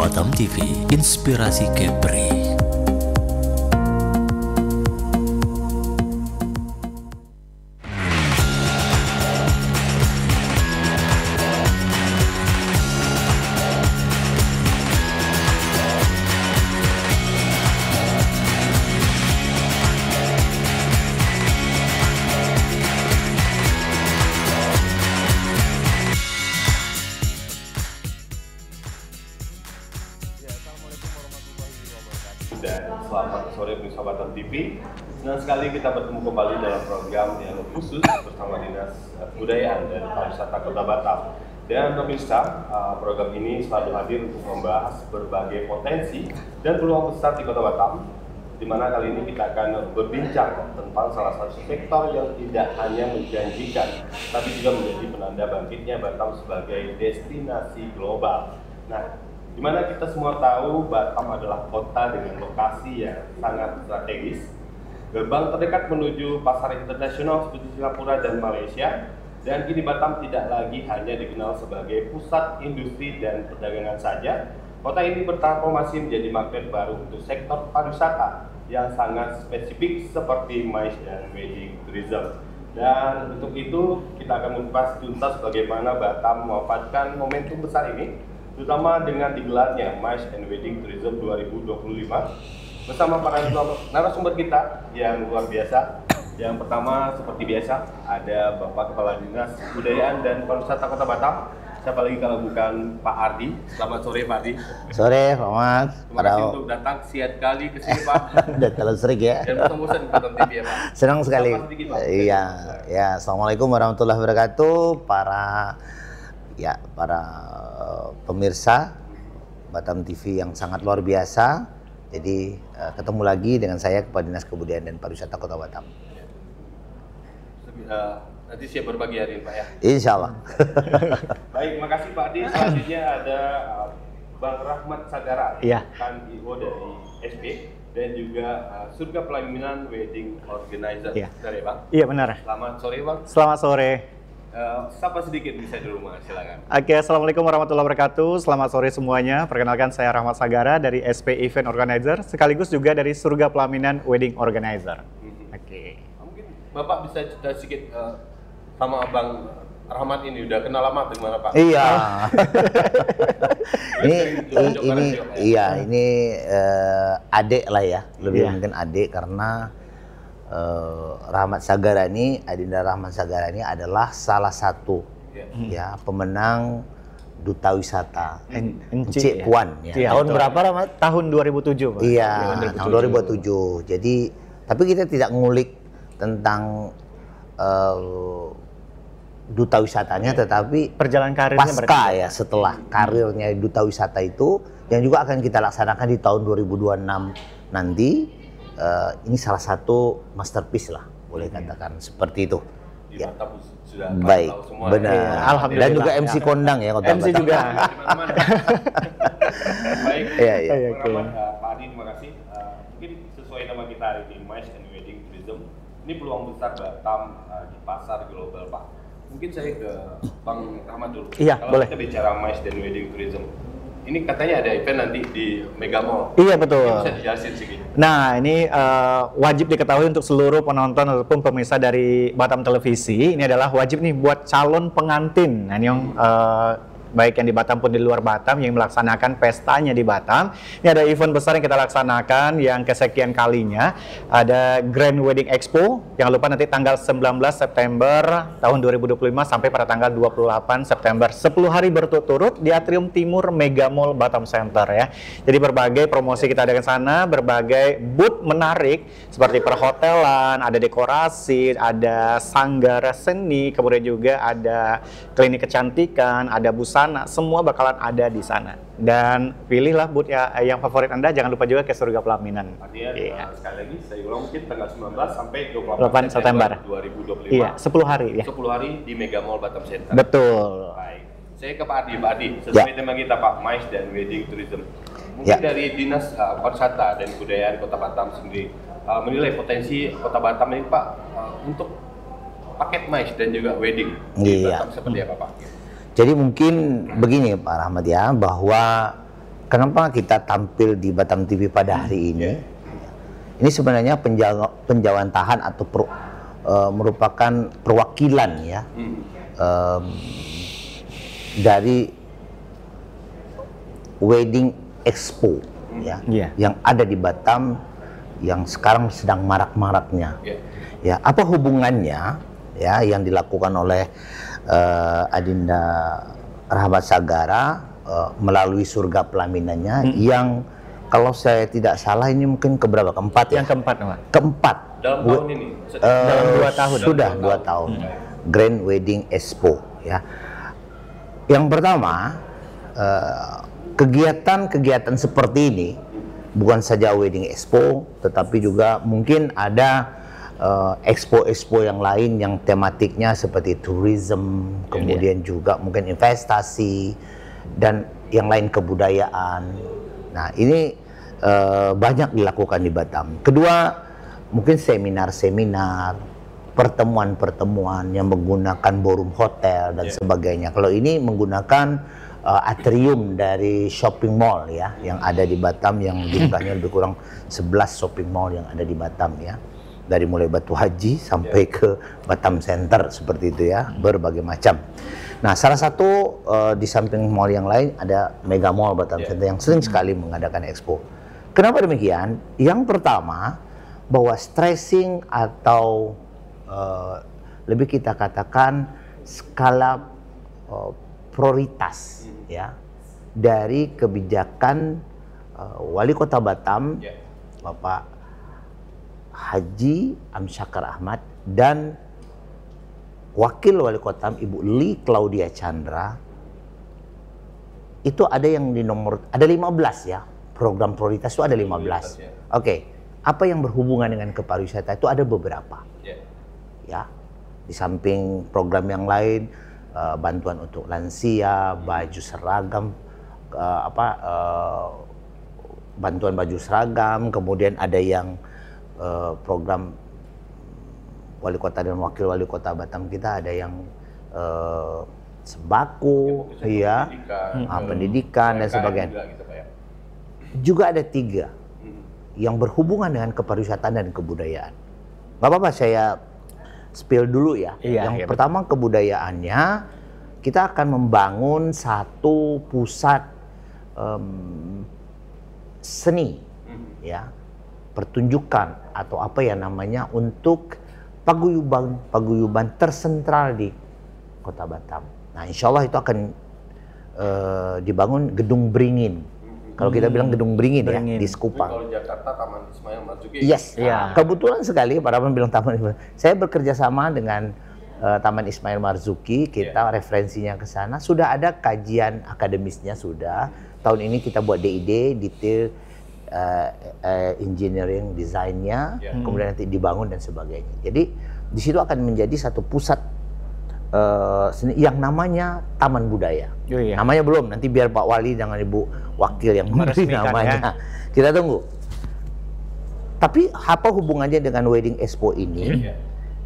Batam TV, inspirasi Kepri. Dan selamat sore pemirsa Batam TV. Senang sekali kita bertemu kembali dalam program yang khusus bersama Dinas Kebudayaan dan Pariwisata Kota Batam. Dan pemirsa, program ini selalu hadir untuk membahas berbagai potensi dan peluang besar di Kota Batam, di mana kali ini kita akan berbincang tentang salah satu sektor yang tidak hanya menjanjikan, tapi juga menjadi penanda bangkitnya Batam sebagai destinasi global. Nah, di mana kita semua tahu Batam adalah kota dengan lokasi yang sangat strategis, gerbang terdekat menuju pasar internasional seperti Singapura dan Malaysia, dan kini Batam tidak lagi hanya dikenal sebagai pusat industri dan perdagangan saja. Kota ini bertransformasi menjadi magnet baru untuk sektor pariwisata yang sangat spesifik seperti MICE dan wedding tourism. Dan untuk itu kita akan mengupas tuntas bagaimana Batam memanfaatkan momentum besar ini, terutama dengan digelarnya MICE and Wedding Tourism 2025 bersama para narasumber kita yang luar biasa. Yang pertama seperti biasa ada Bapak Kepala Dinas Kebudayaan dan Pariwisata Kota Batam. Siapa lagi kalau bukan Pak Ardi. Selamat sore Pak Ardi. Sore Pak Mas. Terima kasih untuk datang siang kali ke sini Pak. Udah terlalu sering ya. Dan bosan di Batam TV ya Pak. Senang sekali. Sedikit, Pak. Iya, ya. Assalamualaikum warahmatullahi wabarakatuh. Para pemirsa Batam TV yang sangat luar biasa. Jadi ketemu lagi dengan saya Kepala Dinas Kebudayaan dan Pariwisata Kota Batam. Nanti siap berbagi hari ini Pak ya. Insya Allah. Baik, makasih Pak Adi. Selanjutnya ada Bang Rahmat Sagara, Iya. kan IO dari SP dan juga Surga Pelaminan Wedding Organizer. Iya. Benar ya Bang? Iya benar. Selamat sore Bang. Selamat sore. Sapa sedikit bisa di rumah, silakan. Oke, assalamualaikum warahmatullahi wabarakatuh. Selamat sore semuanya. Perkenalkan saya Rahmat Sagara dari SP Event Organizer, sekaligus juga dari Surga Pelaminan Wedding Organizer. Oke. Mungkin Bapak bisa cerita sedikit sama Bang Rahmat ini, udah kenal lama atau gimana Pak? Iya. ini adik lah ya, lebih mungkin adik karena Rahmat Sagara ini, Adinda Rahmat Sagara ini adalah salah satu ya pemenang Duta Wisata Encik Puan ya. Iya, Tahun betul. berapa Rahmat? Tahun 2007 Pak. Iya, tahun 2007. Jadi tapi kita tidak ngulik tentang Duta Wisatanya, tetapi Perjalanan karirnya pasca ya, setelah karirnya Duta Wisata itu yang juga akan kita laksanakan di tahun 2026 nanti. Ini salah satu masterpiece lah, boleh katakan seperti itu. Di Batam sudah Baik, tahu semua. benar. Ya, alhamdulillah. Dan juga MC kondang ya, Kota MC Batam. juga. Teman-teman. Baik, Iya, iya. Bang Rahmat, Pak Adi, terima kasih. Mungkin sesuai nama kita hari ini, MICE and Wedding Tourism. Ini peluang besar Batam di pasar global, Pak. Mungkin saya ke Bang Rahmat dulu. Iya, Kalau boleh. kita bicara MICE dan Wedding Tourism, ini katanya ada event nanti di Mega Mall. Iya betul. Bisa dijelasin sedikit. Nah, ini wajib diketahui untuk seluruh penonton ataupun pemirsa dari Batam Televisi. Ini adalah wajib nih buat calon pengantin. Nah, ini yang baik yang di Batam pun di luar Batam yang melaksanakan pestanya di Batam. Ini ada event besar yang kita laksanakan yang kesekian kalinya. Ada Grand Wedding Expo. Jangan lupa nanti tanggal 19 September tahun 2025 sampai pada tanggal 28 September. 10 hari berturut-turut di Atrium Timur Mega Mall Batam Center ya. Jadi berbagai promosi kita adakan sana, berbagai booth menarik seperti perhotelan, ada dekorasi, ada sanggar seni, kemudian juga ada klinik kecantikan, ada busana, semua bakalan ada di sana. Dan pilihlah booth yang favorit Anda, jangan lupa juga ke Surga Pelaminan. Artinya sekali lagi saya ulang mungkin tanggal 19 sampai 28 28 September 2025. Iya, 10 hari ya. 10 hari di Mega Mall Batam Center. Betul. Baik. Saya ke Pak Adi. Pak Adi, sesuai tema kita Pak, MICE dan Wedding Tourism. Mungkin dari Dinas Pariwisata dan Kebudayaan Kota Batam sendiri menilai potensi Kota Batam ini Pak untuk paket MICE dan juga wedding di Batam seperti apa Pak? Jadi mungkin begini Pak Rahmat ya, bahwa kenapa kita tampil di Batam TV pada hari ini? Ini sebenarnya penjawantahan atau merupakan perwakilan ya dari Wedding Expo ya, yang ada di Batam yang sekarang sedang marak-maraknya. Ya, apa hubungannya ya yang dilakukan oleh Adinda Rahmat Sagara melalui surga pelaminannya yang kalau saya tidak salah ini mungkin keberapa? Keempat ya? Yang keempat, Pak. Keempat. Dalam tahun ini? Dalam 2 tahun. Sudah 2 tahun. Grand Wedding Expo ya. Yang pertama, kegiatan-kegiatan seperti ini bukan saja Wedding Expo, tetapi juga mungkin ada expo-expo yang lain yang tematiknya seperti tourism, kemudian juga mungkin investasi dan yang lain kebudayaan. Nah, ini banyak dilakukan di Batam. Kedua, mungkin seminar-seminar, pertemuan-pertemuan yang menggunakan ballroom hotel dan sebagainya. Kalau ini menggunakan atrium dari shopping mall ya, yang ada di Batam yang jumlahnya lebih kurang 11 shopping mall yang ada di Batam ya. Dari mulai Batu Haji sampai ke Batam Center seperti itu ya, berbagai macam. Nah, salah satu di samping mall yang lain ada Mega Mall Batam Center yang sering sekali mengadakan expo. Kenapa demikian? Yang pertama, bahwa stressing atau lebih kita katakan skala prioritas ya dari kebijakan Wali Kota Batam Bapak Haji Amsyakar Ahmad dan Wakil Wali Kota Ibu Li Claudia Chandra, itu ada yang di nomor, ada 15 ya, program prioritas itu ada 15. Oke, apa yang berhubungan dengan kepariwisata itu ada beberapa. Ya, di samping program yang lain, bantuan untuk lansia, baju seragam, bantuan baju seragam, kemudian ada yang program Wali Kota dan Wakil Wali Kota Batam kita ada yang sembako, ya, pendidikan dan sebagainya. Juga ada 3 yang berhubungan dengan kepariwisataan dan kebudayaan. Gak apa-apa saya spill dulu ya. Yang pertama kebudayaannya, kita akan membangun satu pusat seni, ya, pertunjukan atau apa ya namanya untuk paguyuban tersentral di Kota Batam. Nah, insya Allah itu akan dibangun Gedung Beringin. Kalau kita bilang Gedung Beringin ya, di Sekupang. Kalau Jakarta Taman Ismail Marzuki. Yes, kebetulan sekali Pak Rahman bilang Taman Ismail. Saya bekerja sama dengan Taman Ismail Marzuki, kita referensinya ke sana. Sudah ada kajian akademisnya sudah. Tahun ini kita buat DID, detail engineering desainnya, kemudian nanti dibangun dan sebagainya. Jadi di situ akan menjadi satu pusat seni yang namanya Taman Budaya. Namanya belum, nanti biar Pak Wali jangan Ibu Wakil yang memberi namanya. Ya. Kita tunggu. Tapi apa hubungannya dengan Wedding Expo ini?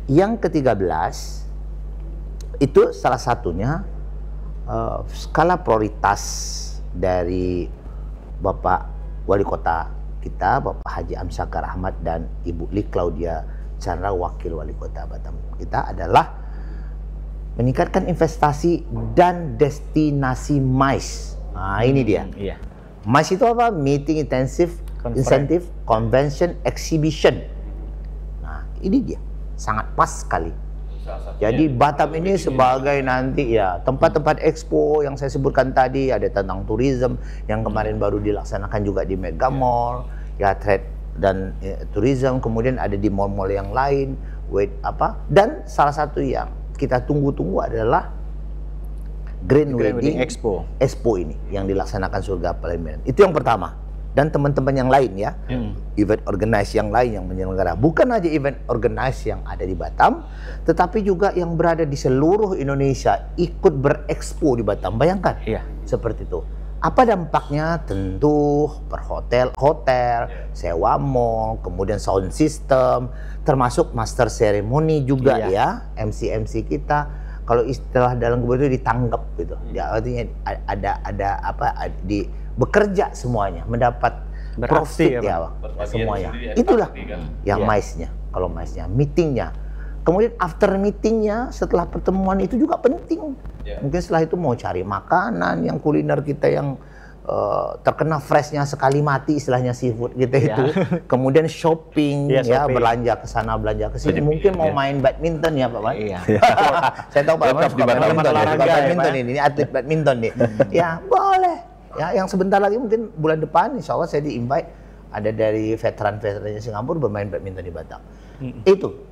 Yang ke-13 itu salah satunya skala prioritas dari Bapak Wali Kota kita, Bapak Haji Amsyakar Ahmad dan Ibu Li Claudia Chandra, Wakil Wali Kota Batam kita adalah meningkatkan investasi dan destinasi MICE. Nah, ini dia. MICE itu apa? Meeting Intensive Incentive Convention Exhibition. Nah, ini dia. Sangat pas sekali. Jadi Batam ini sebagai nanti ya tempat-tempat expo yang saya sebutkan tadi, ada tentang tourism yang kemarin baru dilaksanakan juga di Mega Mall, ya trade dan tourism, kemudian ada di mall-mall yang lain, dan salah satu yang kita tunggu-tunggu adalah Grand Wedding Expo ini yang dilaksanakan surga Palembang. Itu yang pertama. Dan teman-teman yang lain ya, event organize yang lain yang menyelenggara. Bukan aja event organize yang ada di Batam, tetapi juga yang berada di seluruh Indonesia ikut berekspo di Batam. Bayangkan, seperti itu. Apa dampaknya? Tentu per hotel, sewa mall, kemudian sound system, termasuk master ceremony juga ya, MC kita. Kalau istilah dalam kebudayaan ditangkap gitu. Ya, artinya ada apa di bekerja semuanya, mendapat Beraksi, profit ya, ya, Berbagian semuanya. sendiri ya, Itulah pasti kan. yang Iya. MICE-nya. Kalau MICE-nya, meeting-nya. Kemudian after meeting-nya, setelah pertemuan itu juga penting. Iya. Mungkin setelah itu mau cari makanan, yang kuliner kita yang terkena freshnya sekali mati, istilahnya seafood kita itu. Kemudian shopping, Iya, ya shopping. belanja ke sana, belanja ke sini. Mungkin mau main badminton ya Pak Man? Iya. Saya tahu Pak Man Lengkap suka di badminton badminton, ya. suka Olahraga ya, badminton Pak. ini atlet badminton nih. Ya boleh. Ya, yang sebentar lagi mungkin bulan depan, insya Allah saya di-invite ada dari veteran-veterannya Singapura bermain badminton di Batam. Itu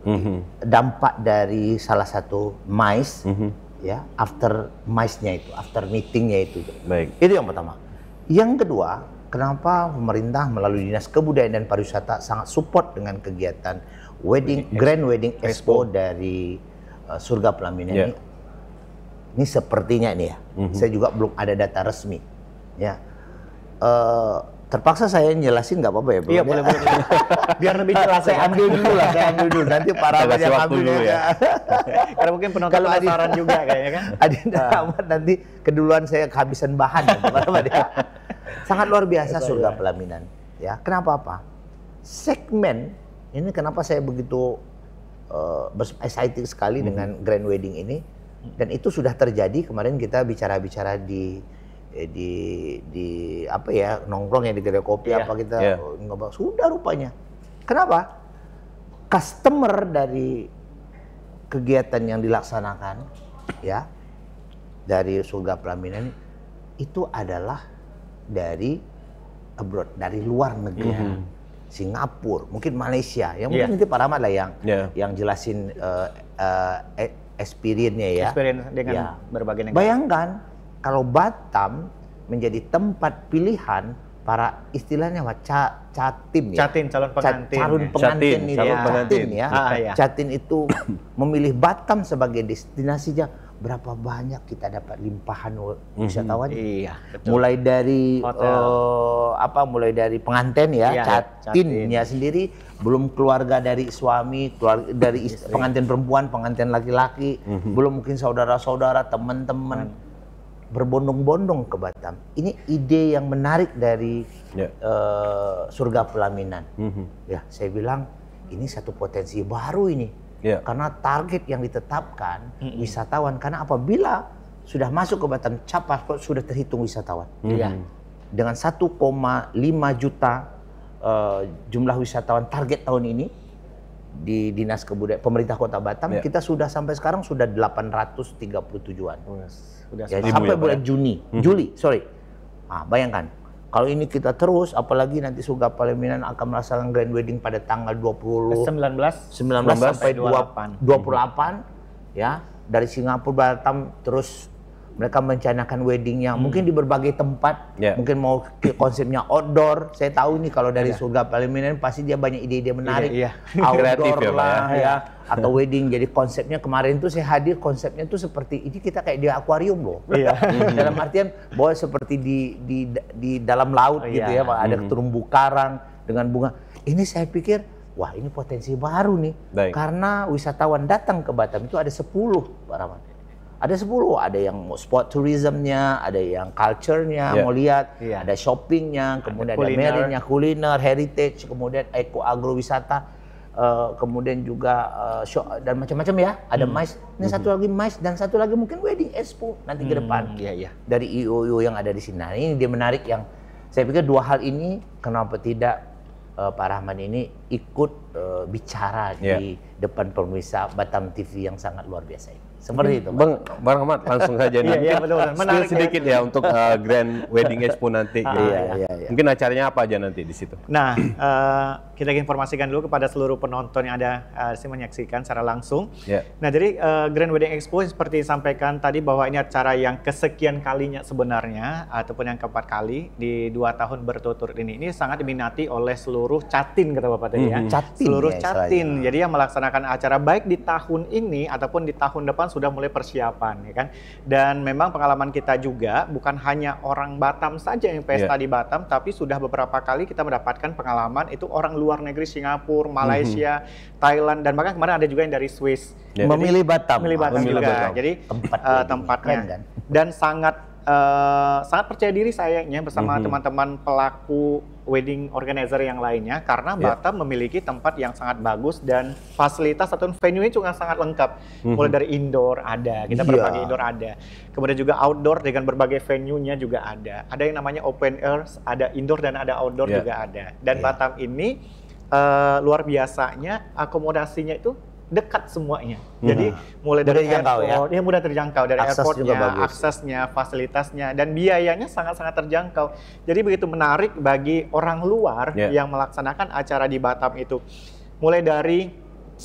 dampak dari salah satu MICE, ya, after MICE-nya itu, after meeting-nya itu. Baik. Itu yang pertama. Yang kedua, kenapa pemerintah melalui Dinas Kebudayaan dan Pariwisata sangat support dengan kegiatan Grand Wedding Expo dari Surga Pelaminan Yeah. ini? Ini sepertinya nih ya, saya juga belum ada data resmi. Ya, terpaksa saya jelasin nggak apa-apa ya? Bro? Iya, boleh. Biar lebih jelas Saya ya. ambil dulu lah, saya ambil dulu. Nanti para Kita kasih yang waktu ambil dulu ya. Karena mungkin penonton Kalau Adi- penasaran juga kayaknya kan. Adinda Rahmat nanti keduluan saya kehabisan bahan. Sangat luar biasa Surga Pelaminan. Ya, kenapa apa? Segmen ini kenapa saya begitu excited sekali dengan Grand Wedding ini, dan itu sudah terjadi. Kemarin kita bicara-bicara di apa ya, nongkrong ya di kedai kopi Iya. apa kita Iya. ngobrol. Sudah rupanya. Kenapa? Customer dari kegiatan yang dilaksanakan ya dari Surga Pelaminan itu adalah dari abroad, dari luar negeri. Singapura, mungkin Malaysia. Yang mungkin nanti Pak Rahmat lah yang jelasin experience-nya ya. Experience dengan Ya. berbagai negara. Bayangkan kalau Batam menjadi tempat pilihan para istilahnya apa? Catim ya. Catin, calon pengantin. Calon ya. pengantin Catin, ini calon ya. pengantin. Catin ya. Iya. Catin itu memilih Batam sebagai destinasinya. Berapa banyak kita dapat limpahan wisatawan? Iya, betul. Mulai dari Hotel. mulai dari pengantin ya, Iya, catinnya sendiri, belum keluarga dari suami, keluarga dari pengantin perempuan, pengantin laki-laki, belum mungkin saudara-saudara, teman-teman berbondong-bondong ke Batam. Ini ide yang menarik dari Surga Pelaminan. Ya, saya bilang ini satu potensi baru ini. Ya. Karena target yang ditetapkan wisatawan, karena apabila sudah masuk ke Batam, cap paspor sudah terhitung wisatawan. Iya. Dengan 1,5 juta jumlah wisatawan target tahun ini di Dinas Kebudayaan Pemerintah Kota Batam, Ya. kita sudah sampai sekarang sudah 837-an. Sudah Ya, Ribu sampai ya, Pak, bulan ya? Juli, sorry. Nah, bayangkan, kalau ini kita terus, apalagi nanti Surga Pelaminan akan melaksanakan Grand Wedding pada tanggal 19 19 sampai 28. 28 ya, dari Singapura, Batam, terus mereka merencanakan weddingnya mungkin di berbagai tempat. Ya. Mungkin mau konsepnya outdoor. Saya tahu nih kalau dari Surga Pelaminan pasti dia banyak ide-ide menarik. Iya. Outdoor Kreatif ya, Pak, lah ya. ya, atau wedding. Jadi konsepnya kemarin tuh saya hadir, konsepnya tuh seperti ini, kita kayak di akuarium loh. Iya. Dalam artian bahwa seperti di dalam laut Oh, gitu iya. ya, Pak. Ada terumbu karang dengan bunga. Ini saya pikir, wah ini potensi baru nih. Baik. Karena wisatawan datang ke Batam itu ada 10, Pak Rahmat. Ada 10, ada yang mau sport tourismnya, ada yang culture-nya, Ya. mau lihat, Iya. ada shoppingnya, kemudian ada kuliner. marine-nya, kuliner, heritage, kemudian agrowisata, kemudian juga dan macam-macam ya. Ada MICE, ini satu lagi MICE, dan satu lagi mungkin Wedding Expo nanti ke depan. Iya, iya. Dari IOU yang ada di sini. Nah, ini dia menarik, yang saya pikir dua hal ini kenapa tidak Pak Rahman ini ikut bicara Ya. di depan pemirsa Batam TV yang sangat luar biasa ini. Seperti itu, Pak. Bang Ahmad, langsung saja nih. Iya, betul. Menarik sedikit ya untuk Grand Wedding Expo nanti. gitu. iya. Mungkin acaranya apa aja nanti di situ? Nah, kita informasikan dulu kepada seluruh penonton yang ada menyaksikan secara langsung. Ya. Nah, jadi Grand Wedding Expo seperti disampaikan tadi bahwa ini acara yang kesekian kalinya sebenarnya, ataupun yang keempat kali di 2 tahun berturut-turut ini. Ini sangat diminati oleh seluruh catin, kata Bapak tadi ya. Catin Seluruh ya, catin. Jadi yang melaksanakan acara baik di tahun ini ataupun di tahun depan sudah mulai persiapan, ya kan. Dan memang pengalaman kita juga bukan hanya orang Batam saja yang pesta di Batam, tapi sudah beberapa kali kita mendapatkan pengalaman itu orang luar negeri, Singapura, Malaysia, Thailand, dan bahkan kemarin ada juga yang dari Swiss. Ya. Memilih Batam. Memilih Batam Memilih juga. Batam. Jadi Tempat wedding. tempatnya Keren, kan? dan sangat sangat percaya diri sayangnya bersama teman-teman pelaku wedding organizer yang lainnya karena Batam memiliki tempat yang sangat bagus dan fasilitas atau venue-nya juga sangat lengkap. Mulai dari indoor ada, kita berbagai indoor ada. Kemudian juga outdoor dengan berbagai venue-nya juga ada. Ada yang namanya open air, ada indoor dan ada outdoor juga ada. Dan Batam ini luar biasanya akomodasinya itu dekat semuanya. Jadi mulai dari airport, mudah terjangkau dari airportnya, aksesnya, fasilitasnya, dan biayanya sangat-sangat terjangkau. Jadi begitu menarik bagi orang luar yang melaksanakan acara di Batam itu. Mulai dari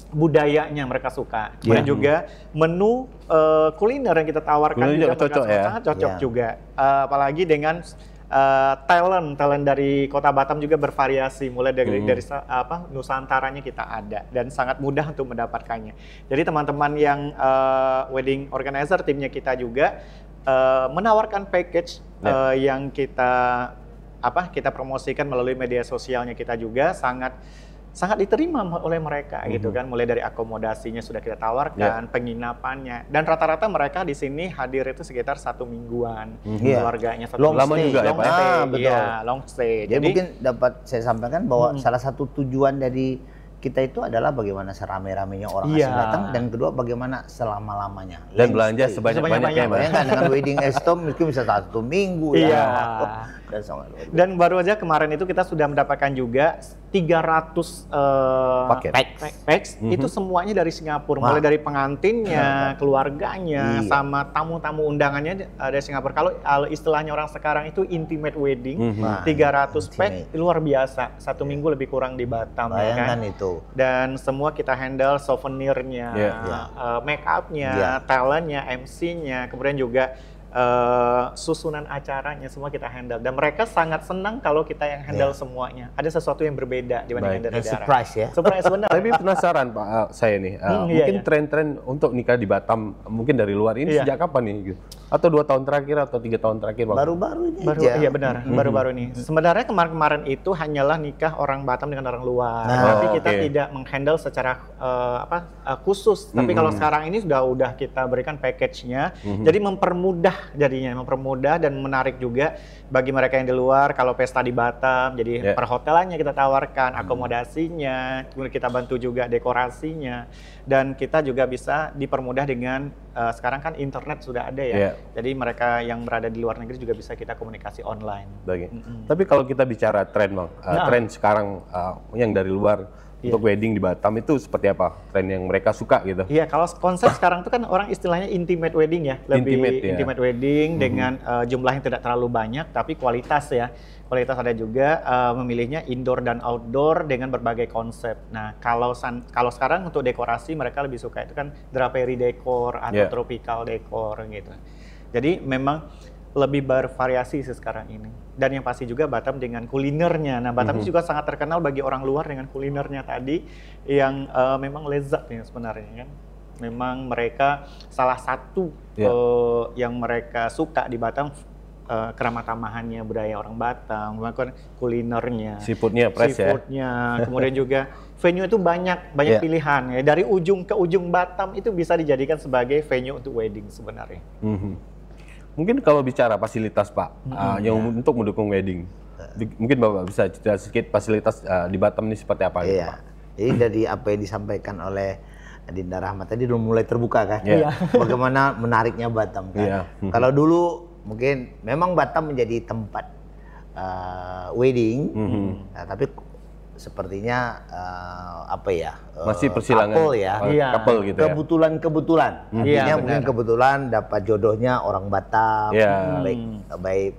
budayanya mereka suka, kemudian juga menu kuliner yang kita tawarkan juga sangat cocok juga. Apalagi dengan talent dari Kota Batam juga bervariasi, mulai dari Nusantaranya kita ada dan sangat mudah untuk mendapatkannya. Jadi teman-teman yang wedding organizer timnya kita juga menawarkan package yang kita promosikan melalui media sosialnya kita juga sangat diterima oleh mereka gitu kan, mulai dari akomodasinya sudah kita tawarkan, penginapannya, dan rata-rata mereka di sini hadir itu sekitar 1 mingguan, keluarganya long stay. Long stay. Jadi mungkin dapat saya sampaikan bahwa salah satu tujuan dari kita itu adalah bagaimana serame-ramenya orang asing datang, dan kedua bagaimana selama-lamanya. Dan belanja sebanyak-banyaknya. Bayangkan dengan wedding estom mungkin bisa 1 minggu dan baru aja kemarin itu kita sudah mendapatkan juga 300 packs itu semuanya dari Singapura, mulai dari pengantinnya, keluarganya, sama tamu-tamu undangannya dari Singapura. Kalau istilahnya orang sekarang itu intimate wedding, 300 pack luar biasa, 1 minggu lebih kurang di Batam. Bayangkan itu. Dan semua kita handle souvenirnya, make up-nya, talentnya, MC-nya, kemudian juga susunan acaranya semua kita handle, dan mereka sangat senang kalau kita yang handle semuanya. Ada sesuatu yang berbeda dibandingkan dari daerah. Surprise ya. Surprise benar. Tapi penasaran Pak, saya nih, mungkin tren-tren untuk nikah di Batam mungkin dari luar ini sejak kapan nih? Gitu? Atau 2 tahun terakhir atau 3 tahun terakhir? Baru-baru ini aja. Iya benar, baru-baru ini. Sebenarnya kemarin-kemarin itu hanyalah nikah orang Batam dengan orang luar, tapi kita tidak menghandle secara khusus. Tapi kalau sekarang ini sudah kita berikan package-nya, jadi mempermudah dan menarik juga bagi mereka yang di luar. Kalau pesta di Batam, jadi perhotelannya kita tawarkan, akomodasinya, kemudian kita bantu juga dekorasinya, dan kita juga bisa dipermudah dengan sekarang kan internet sudah ada ya. Jadi mereka yang berada di luar negeri juga bisa kita komunikasi online. Tapi kalau kita bicara tren Bang, tren sekarang yang dari luar untuk wedding di Batam itu seperti apa tren yang mereka suka gitu? Iya, kalau konsep sekarang itu kan orang istilahnya intimate wedding ya, lebih intimate wedding dengan jumlah yang tidak terlalu banyak tapi kualitas ya. Kualitas ada juga, memilihnya indoor dan outdoor dengan berbagai konsep. Nah, kalau sekarang untuk dekorasi mereka lebih suka itu kan drapery decor atau tropical decor gitu. Jadi memang lebih bervariasi sih sekarang ini. Dan yang pasti juga Batam dengan kulinernya. Nah, Batam juga sangat terkenal bagi orang luar dengan kulinernya tadi yang memang lezat ya sebenarnya kan. Memang mereka salah satu yang mereka suka di Batam, keramah tamahannya, budaya orang Batam, bahkan kulinernya, seafoodnya, kemudian juga venue itu banyak pilihan ya. Dari ujung ke ujung Batam itu bisa dijadikan sebagai venue untuk wedding sebenarnya. Mungkin kalau bicara fasilitas Pak, yang untuk mendukung wedding, mungkin Bapak bisa cerita sedikit fasilitas di Batam ini seperti apa gitu Pak? Jadi dari apa yang disampaikan oleh Adinda Rahmat tadi udah mulai terbuka kan, bagaimana menariknya Batam kan. Kalau dulu mungkin memang Batam menjadi tempat wedding, tapi sepertinya masih persilangan couple gitu kebetulan artinya mungkin kebetulan dapat jodohnya orang Batam, baik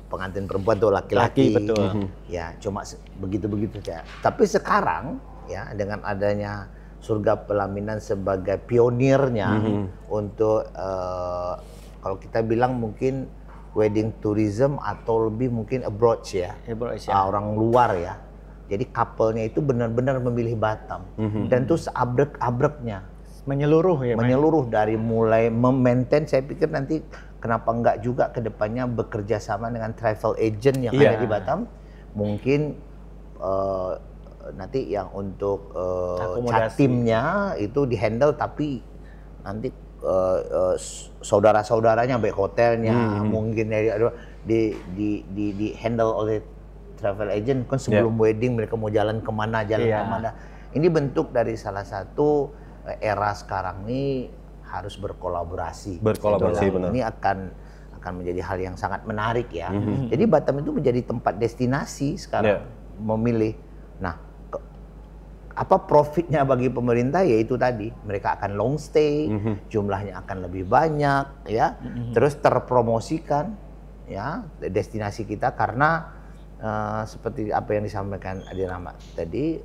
pengantin perempuan atau laki-laki, ya cuma begitu saja. Tapi sekarang ya dengan adanya Surga Pelaminan sebagai pionirnya untuk kalau kita bilang mungkin wedding tourism atau lebih mungkin abroad ya, orang luar ya. Jadi couple-nya itu benar-benar memilih Batam, dan itu seabrek-abreknya, menyeluruh dari mulai memaintain. Saya pikir nanti kenapa enggak juga kedepannya bekerja sama dengan travel agent yang ada di Batam, mungkin nanti yang untuk chat timnya itu dihandle, tapi nanti saudara-saudaranya, baik hotelnya, mungkin di handle oleh travel agent kan sebelum wedding mereka mau jalan kemana. Ini bentuk dari salah satu era sekarang ini harus berkolaborasi. Benar. Ini akan menjadi hal yang sangat menarik ya. Jadi Batam itu menjadi tempat destinasi sekarang memilih. Nah, apa profitnya bagi pemerintah? Yaitu tadi mereka akan long stay, jumlahnya akan lebih banyak ya, terus terpromosikan ya destinasi kita karena seperti apa yang disampaikan Adi Rahmat tadi,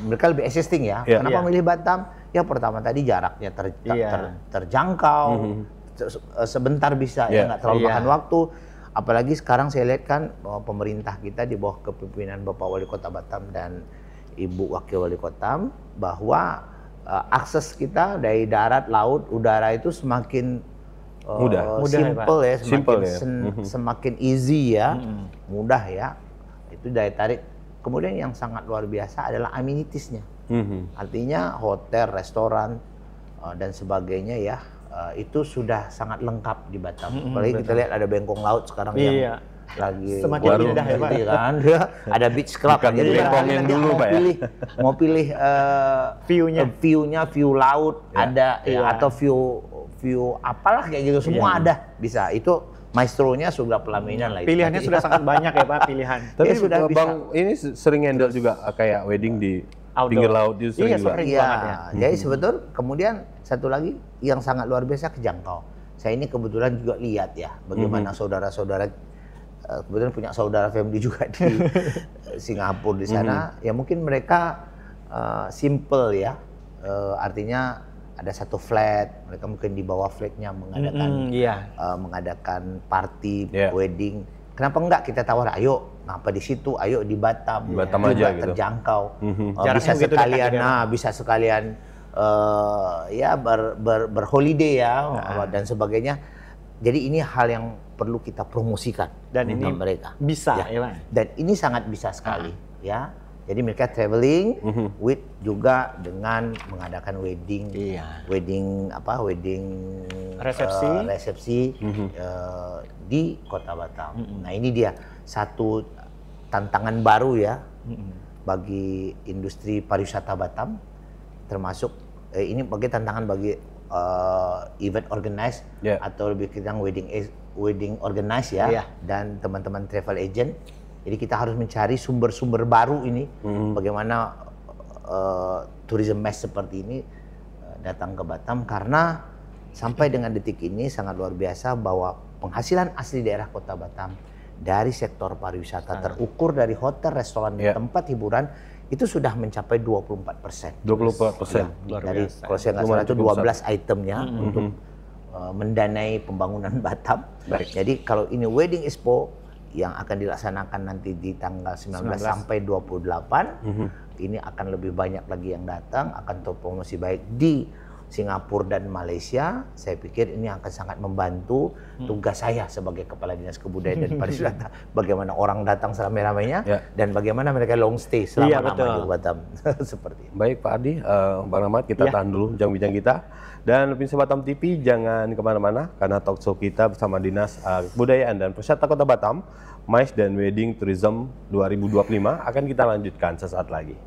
mereka lebih existing ya. Kenapa milih Batam? Ya pertama tadi jaraknya terjangkau, sebentar bisa ya, nggak terlalu makan waktu. Apalagi sekarang saya lihat kan bahwa pemerintah kita di bawah kepemimpinan Bapak Wali Kota Batam dan Ibu Wakil Wali Kota, bahwa akses kita dari darat, laut, udara itu semakin simple ya, semakin easy ya, mudah ya. Itu daya tarik. Kemudian yang sangat luar biasa adalah amenities-nya. Artinya hotel, restoran dan sebagainya ya, itu sudah sangat lengkap di Batam. Apalagi kita lihat ada bengkong laut sekarang yang lagi semakin indah ya Pak. Kan? Ada beach club. Jadi bengkongin dulu Pak ya. Mau pilih view-nya, view laut ada ya, atau view apalah kayak gitu, semua ada, bisa. Itu maestronya sudah pelaminan lah. Pilihannya sudah sangat banyak ya Pak, pilihan. Tapi sudah Bang ini sering handle juga kayak wedding di pinggir laut itu sering juga. Jadi sebetulnya kemudian satu lagi yang sangat luar biasa, kejangkau. Saya ini kebetulan juga lihat ya bagaimana saudara-saudara, kebetulan punya saudara family juga di Singapura di sana. Ya mungkin mereka simple ya, artinya ada satu flat, mereka mungkin di bawah flatnya mengadakan party, wedding. Kenapa enggak kita tawar, ayo ngapa di situ, ayo di Batam, Batam aja gitu, terjangkau, bisa sekalian ya berholiday ya dan sebagainya. Jadi ini hal yang perlu kita promosikan dan ini mereka bisa ya Pak. Dan ini sangat bisa sekali ya. Jadi mereka traveling with juga dengan mengadakan wedding resepsi di Kota Batam. Nah ini dia satu tantangan baru ya bagi industri pariwisata Batam, termasuk ini bagi tantangan bagi event organize atau lebih kita wedding organize ya, dan teman-teman travel agent. Jadi kita harus mencari sumber-sumber baru ini, bagaimana tourism mass seperti ini datang ke Batam, karena sampai dengan detik ini sangat luar biasa bahwa penghasilan asli daerah Kota Batam dari sektor pariwisata terukur dari hotel, restoran, dan tempat hiburan itu sudah mencapai 24%. 24%. Dari kalau saya nggak salah itu 12 itemnya untuk mendanai pembangunan Batam. Jadi kalau ini Wedding Expo yang akan dilaksanakan nanti di tanggal 19 sampai 28, ini akan lebih banyak lagi yang datang, akan terpromosi baik di Singapura dan Malaysia. Saya pikir ini akan sangat membantu tugas saya sebagai Kepala Dinas Kebudayaan dan Pariwisata, bagaimana orang datang seramai-ramainya dan bagaimana mereka long stay selama lama di Batam. Seperti itu. Baik Pak Adi, Bang Rahmat, kita tahan dulu bincang-bincang kita. Dan pemirsa Batam TV jangan kemana-mana, karena talk show kita bersama Dinas Kebudayaan dan Pariwisata Kota Batam, MICE dan Wedding Tourism 2025 akan kita lanjutkan sesaat lagi.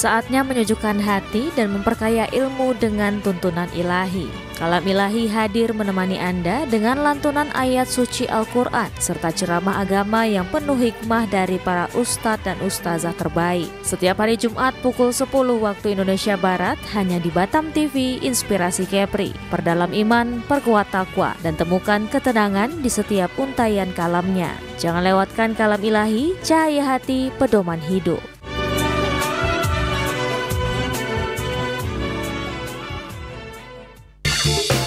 Saatnya menyejukkan hati dan memperkaya ilmu dengan tuntunan ilahi. Kalam Ilahi hadir menemani Anda dengan lantunan ayat suci Al-Quran serta ceramah agama yang penuh hikmah dari para ustadz dan ustazah terbaik. Setiap hari Jumat pukul 10 waktu Indonesia Barat hanya di Batam TV Inspirasi Kepri. Perdalam iman, perkuat takwa, dan temukan ketenangan di setiap untayan kalamnya. Jangan lewatkan Kalam Ilahi, cahaya hati, pedoman hidup.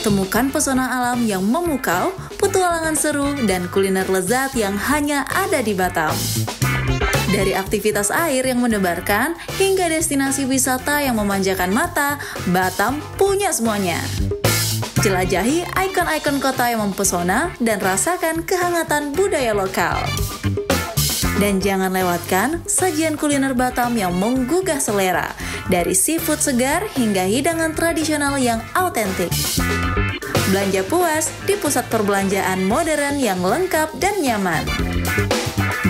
Temukan pesona alam yang memukau, petualangan seru, dan kuliner lezat yang hanya ada di Batam. Dari aktivitas air yang mendebarkan, hingga destinasi wisata yang memanjakan mata, Batam punya semuanya. Jelajahi ikon-ikon kota yang mempesona dan rasakan kehangatan budaya lokal. Dan jangan lewatkan sajian kuliner Batam yang menggugah selera, dari seafood segar hingga hidangan tradisional yang autentik. Belanja puas di pusat perbelanjaan modern yang lengkap dan nyaman.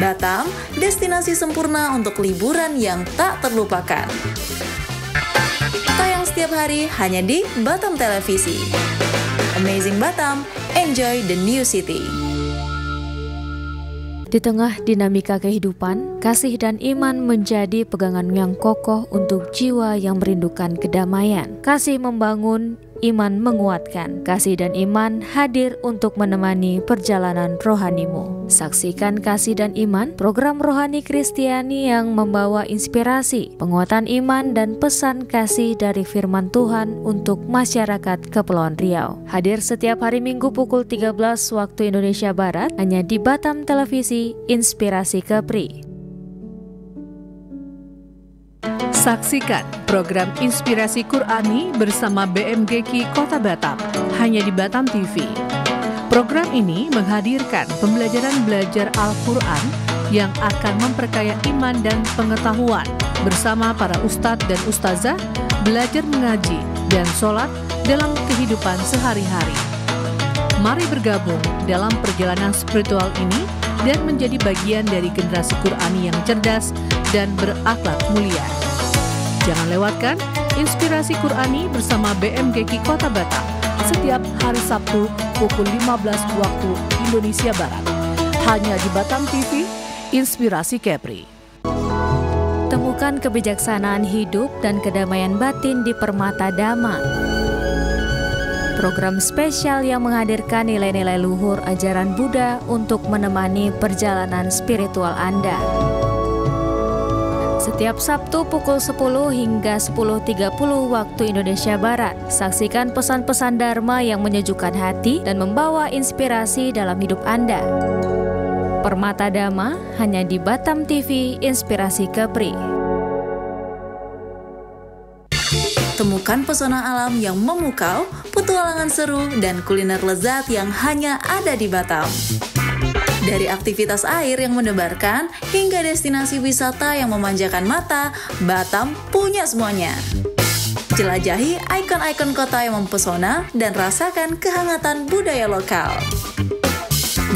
Batam, destinasi sempurna untuk liburan yang tak terlupakan. Tayang setiap hari hanya di Batam Televisi. Amazing Batam, enjoy the new city. Di tengah dinamika kehidupan, kasih dan iman menjadi pegangan yang kokoh untuk jiwa yang merindukan kedamaian. Kasih membangun, iman menguatkan. Kasih dan iman hadir untuk menemani perjalanan rohanimu. Saksikan Kasih dan Iman, program rohani Kristiani yang membawa inspirasi, penguatan iman dan pesan kasih dari firman Tuhan untuk masyarakat Kepulauan Riau. Hadir setiap hari Minggu pukul 13 waktu Indonesia Barat hanya di Batam Televisi Inspirasi Kepri. Saksikan program Inspirasi Qur'ani bersama BMGQ Kota Batam hanya di Batam TV. Program ini menghadirkan pembelajaran belajar Al-Quran yang akan memperkaya iman dan pengetahuan bersama para ustadz dan ustazah, belajar mengaji dan sholat dalam kehidupan sehari-hari. Mari bergabung dalam perjalanan spiritual ini dan menjadi bagian dari generasi Qur'ani yang cerdas dan berakhlak mulia. Jangan lewatkan Inspirasi Qur'ani bersama BMGQ Kota Batam setiap hari Sabtu pukul 15 waktu Indonesia Barat. Hanya di Batam TV, Inspirasi Kepri. Temukan kebijaksanaan hidup dan kedamaian batin di Permata Dhamma. Program spesial yang menghadirkan nilai-nilai luhur ajaran Buddha untuk menemani perjalanan spiritual Anda. Setiap Sabtu pukul 10 hingga 10.30 waktu Indonesia Barat. Saksikan pesan-pesan Dharma yang menyejukkan hati dan membawa inspirasi dalam hidup Anda. Permata Dhamma hanya di Batam TV Inspirasi Kepri. Temukan pesona alam yang memukau, petualangan seru, dan kuliner lezat yang hanya ada di Batam. Dari aktivitas air yang mendebarkan, hingga destinasi wisata yang memanjakan mata, Batam punya semuanya. Jelajahi ikon-ikon kota yang mempesona dan rasakan kehangatan budaya lokal.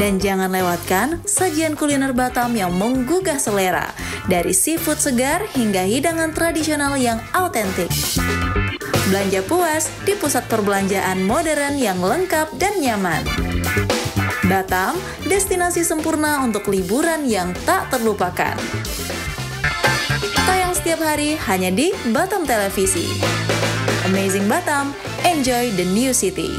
Dan jangan lewatkan sajian kuliner Batam yang menggugah selera, dari seafood segar hingga hidangan tradisional yang autentik. Belanja puas di pusat perbelanjaan modern yang lengkap dan nyaman. Batam, destinasi sempurna untuk liburan yang tak terlupakan. Tayang setiap hari hanya di Batam Televisi. Amazing Batam, enjoy the new city.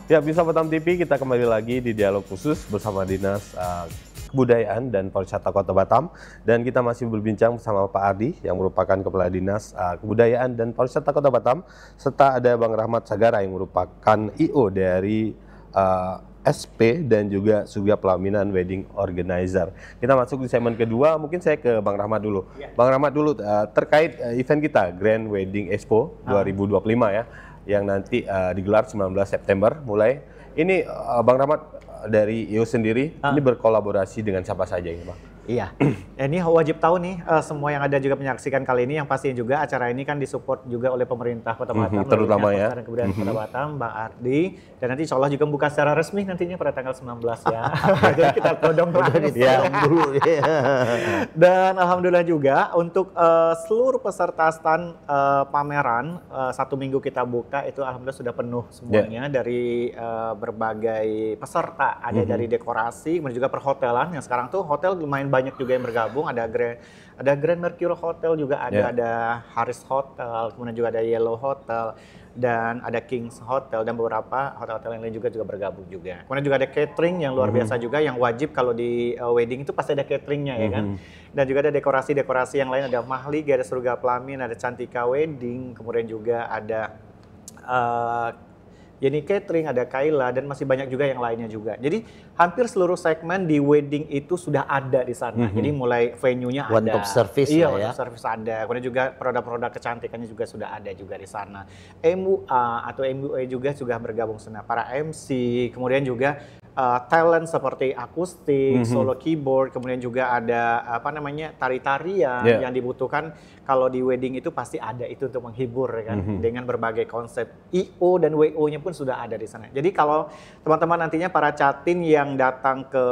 Ya, bisa Batam TV, kita kembali lagi di dialog khusus bersama Dinas Kebudayaan dan Pariwisata Kota Batam. Dan kita masih berbincang bersama Pak Ardi yang merupakan Kepala Dinas Kebudayaan dan Pariwisata Kota Batam. Serta ada Bang Rahmat Sagara yang merupakan I.O. dari SP dan juga Surya Pelaminan Wedding Organizer. Kita masuk di segmen kedua, mungkin saya ke Bang Rahmat dulu. Ya. Bang Rahmat dulu, terkait event kita, Grand Wedding Expo 2025 ya, yang nanti digelar 19 September mulai. Ini Bang Rahmat dari IO sendiri, ini berkolaborasi dengan siapa saja ini Bang? Iya, ini wajib tahu nih semua yang ada juga menyaksikan kali ini, yang pastinya juga acara ini kan disupport juga oleh pemerintah Kota Batam, terutama ya. Kebudayaan Kota Batam, Bang Ardi, dan nanti insya Allah juga membuka secara resmi nantinya pada tanggal 19 ya. Jadi kita todong lagi dulu. Dan alhamdulillah juga untuk seluruh peserta stand pameran 1 minggu kita buka itu alhamdulillah sudah penuh semuanya dari berbagai peserta, ada dari dekorasi, kemudian juga perhotelan yang sekarang tuh hotel lumayan banyak juga yang bergabung. Ada Grand Mercure Hotel juga ada Harris Hotel, kemudian juga ada Yellow Hotel, dan ada Kings Hotel, dan beberapa hotel-hotel yang lain juga bergabung juga. Kemudian juga ada catering yang luar biasa juga, yang wajib kalau di wedding itu pasti ada cateringnya ya kan. Dan juga ada dekorasi-dekorasi yang lain, ada Mahligai, ada Surga Pelamin, ada Cantika Wedding, kemudian juga ada Jenny Catering, ada Kayla, dan masih banyak juga yang lainnya juga. Jadi hampir seluruh segmen di wedding itu sudah ada di sana. Jadi mulai venue-nya ada. One top service iya, lah one ya. top service ada. Kemudian juga produk-produk kecantikannya juga sudah ada juga di sana. MUA atau MUA juga bergabung sana. Para MC, kemudian juga talent seperti akustik, solo keyboard, kemudian juga ada tari-tarian yang dibutuhkan kalau di wedding itu pasti ada itu untuk menghibur ya kan, dengan berbagai konsep. IO dan WO-nya pun sudah ada di sana. Jadi kalau teman-teman nantinya para catin yang datang ke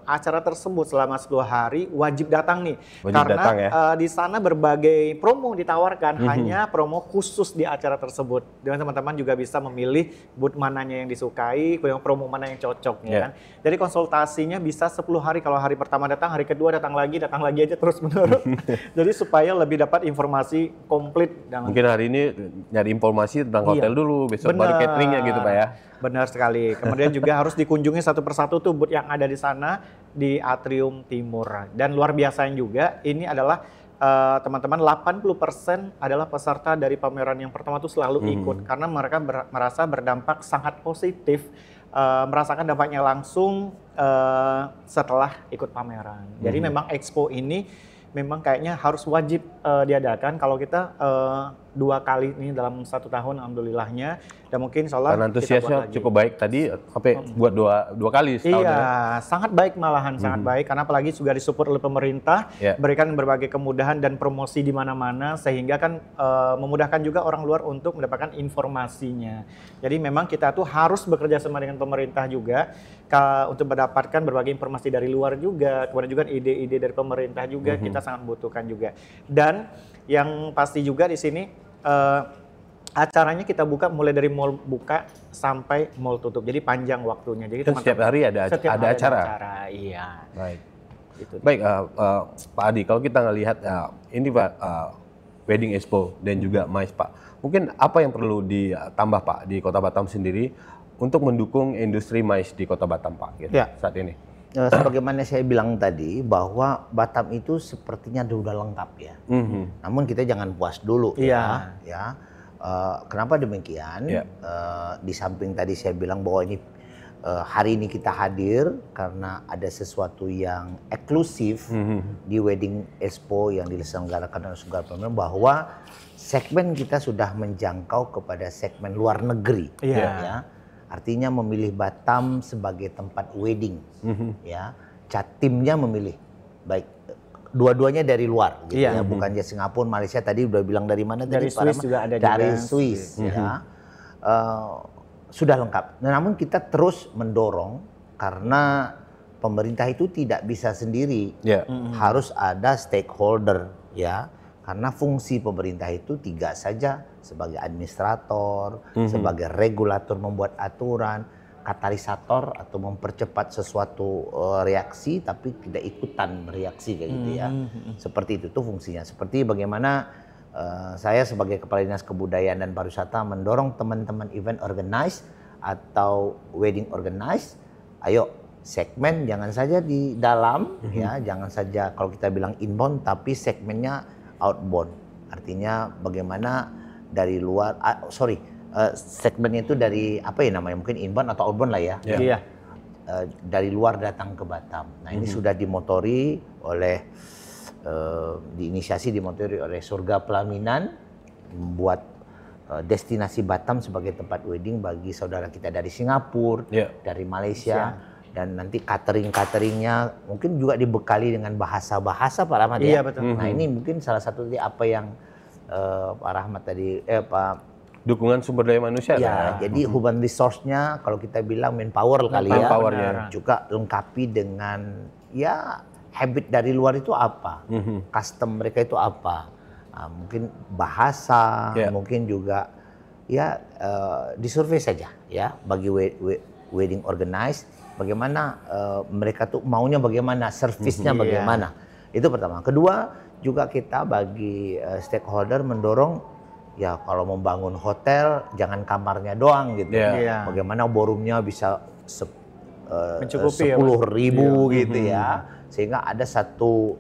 acara tersebut selama 10 hari wajib datang nih. Karena di sana berbagai promo ditawarkan, hanya promo khusus di acara tersebut. Dan teman-teman juga bisa memilih booth mananya yang disukai, promo mana yang cocok. Ya kan? Jadi konsultasinya bisa 10 hari, kalau hari pertama datang, hari kedua datang lagi aja terus menerus. Jadi supaya lebih dapat informasi komplit. Mungkin hari ini nyari informasi tentang hotel dulu, besok baru cateringnya gitu Pak ya. Benar sekali. Kemudian juga harus dikunjungi satu persatu tuh booth yang ada di sana di Atrium Timur. Dan luar biasanya juga ini adalah teman-teman 80% adalah peserta dari pameran yang pertama tuh selalu ikut karena mereka merasa berdampak sangat positif. Merasakan dampaknya langsung setelah ikut pameran. Jadi memang expo ini memang kayaknya harus wajib diadakan. Kalau kita 2 kali ini dalam 1 tahun, alhamdulillahnya. Dan mungkin insya Allah karena antusiasnya cukup baik tadi, sampai buat dua kali setahun. Iya, sangat baik malahan, sangat baik. Karena apalagi juga disupport oleh pemerintah, berikan berbagai kemudahan dan promosi di mana-mana, sehingga kan memudahkan juga orang luar untuk mendapatkan informasinya. Jadi memang kita tuh harus bekerja sama dengan pemerintah juga, untuk mendapatkan berbagai informasi dari luar juga, kemudian juga ide-ide dari pemerintah juga, kita sangat butuhkan juga. Dan yang pasti juga di sini, acaranya kita buka mulai dari mall buka sampai mall tutup. Jadi panjang waktunya. Jadi setiap hari ada acara. Iya. Baik. Gitu. Baik, Pak Adi, kalau kita ngelihat ini Pak, Wedding Expo dan juga MICE Pak, mungkin apa yang perlu ditambah Pak di Kota Batam sendiri untuk mendukung industri MICE di Kota Batam Pak gitu, saat ini? Sebagaimana saya bilang tadi bahwa Batam itu sepertinya sudah lengkap ya. Namun kita jangan puas dulu ya. Kenapa demikian? Di samping tadi saya bilang bahwa ini hari ini kita hadir karena ada sesuatu yang eksklusif di Wedding Expo yang diselenggarakan oleh Surga Pelamin, bahwa segmen kita sudah menjangkau kepada segmen luar negeri. Ya. Artinya memilih Batam sebagai tempat wedding, ya. Catimnya memilih, baik dua-duanya dari luar, gitu ya. Bukan dari Singapura, Malaysia. Tadi udah bilang dari mana? Dari Swiss juga ada. Dari Swiss, ya. Sudah lengkap. Namun kita terus mendorong karena pemerintah itu tidak bisa sendiri, harus ada stakeholder, ya. Karena fungsi pemerintah itu 3 saja, sebagai administrator, sebagai regulator membuat aturan, katalisator atau mempercepat sesuatu reaksi tapi tidak ikutan bereaksi kayak gitu ya. Seperti itu tuh fungsinya. Seperti bagaimana saya sebagai Kepala Dinas Kebudayaan dan Pariwisata mendorong teman-teman event organize atau wedding organize, ayo segmen jangan saja di dalam ya, jangan saja kalau kita bilang inbound tapi segmennya outbound, artinya bagaimana dari luar, segmennya itu dari apa ya namanya, mungkin inbound atau outbound lah ya. Dari luar datang ke Batam. Nah ini sudah dimotori oleh, dimotori oleh Surga Pelaminan, membuat destinasi Batam sebagai tempat wedding bagi saudara kita dari Singapura, dari Malaysia. Dan nanti catering-cateringnya mungkin juga dibekali dengan bahasa-bahasa Pak Rahmat ya. Betul. Nah ini mungkin salah satu apa yang Pak Rahmat tadi, Pak, dukungan sumber daya manusia. Jadi human resource-nya kalau kita bilang manpower kali ya, juga lengkapi dengan ya habit dari luar itu apa, custom mereka itu apa, mungkin bahasa, mungkin juga ya disurvei saja ya bagi wedding organize. bagaimana mereka tuh maunya bagaimana, servisnya bagaimana. Itu pertama. Kedua, juga kita bagi stakeholder mendorong ya kalau membangun hotel jangan kamarnya doang gitu. Bagaimana ballroomnya bisa mencukupi 10.000 gitu ya, sehingga ada satu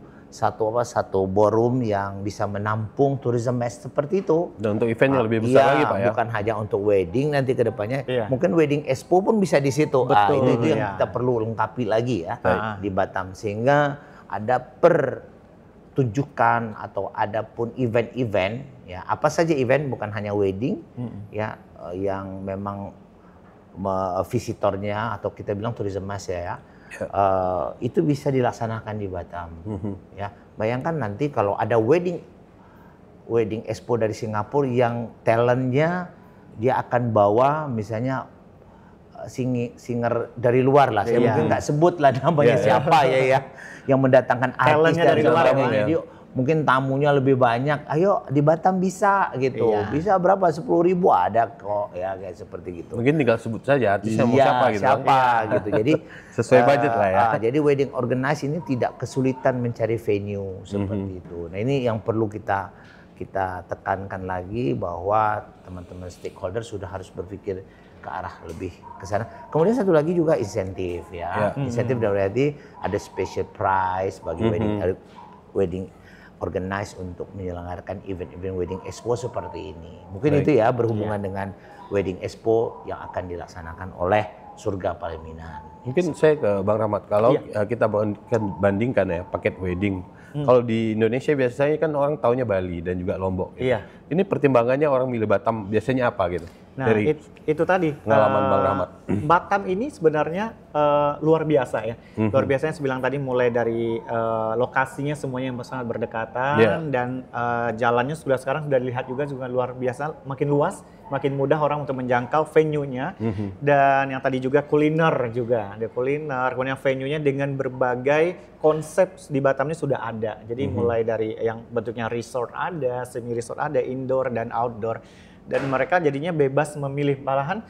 ballroom yang bisa menampung tourism mass seperti itu. Dan untuk eventnya lebih besar lagi Pak ya. Bukan hanya untuk wedding nanti ke depannya, mungkin wedding expo pun bisa di situ. Itu yang kita perlu lengkapi lagi ya di Batam, sehingga ada pertunjukan atau ada pun event-event ya, apa saja event, bukan hanya wedding ya, yang memang visitornya atau kita bilang tourism mass ya. Itu bisa dilaksanakan di Batam. Ya, bayangkan nanti kalau ada wedding expo dari Singapura yang talentnya dia akan bawa misalnya singer dari luar lah. Saya mungkin nggak sebut lah namanya siapa ya, yang mendatangkan artis dari luar. Mungkin tamunya lebih banyak. Ayo di Batam bisa gitu. Bisa berapa? 10.000 ada kok ya, kayak seperti gitu. Mungkin tinggal sebut saja artisnya mau siapa gitu. Gitu. Jadi sesuai budget lah ya. Jadi wedding organizer ini tidak kesulitan mencari venue seperti itu. Nah, ini yang perlu kita tekankan lagi, bahwa teman-teman stakeholder sudah harus berpikir ke arah lebih ke sana. Kemudian satu lagi juga insentif ya. Insentif berarti ada special prize bagi wedding organize untuk menyelenggarakan event-event wedding expo seperti ini. Mungkin itu ya berhubungan dengan wedding expo yang akan dilaksanakan oleh Surga Paleminan. Mungkin saya ke Bang Rahmat, kalau kita bandingkan ya paket wedding. Kalau di Indonesia biasanya kan orang taunya Bali dan juga Lombok. Gitu. Ini pertimbangannya orang milih Batam biasanya apa gitu? Nah, itu tadi pengalaman Bang Rahmat. Batam ini sebenarnya luar biasa ya. Luar biasanya saya bilang tadi, mulai dari lokasinya semuanya yang sangat berdekatan dan jalannya sekarang sudah dilihat juga luar biasa, makin luas, makin mudah orang untuk menjangkau venue-nya. Dan yang tadi juga kuliner juga, ada kuliner, kemudian venue-nya dengan berbagai konsep di Batam ini sudah ada. Jadi mulai dari yang bentuknya resort ada, semi resort ada, indoor dan outdoor. Dan mereka jadinya bebas memilih, malahan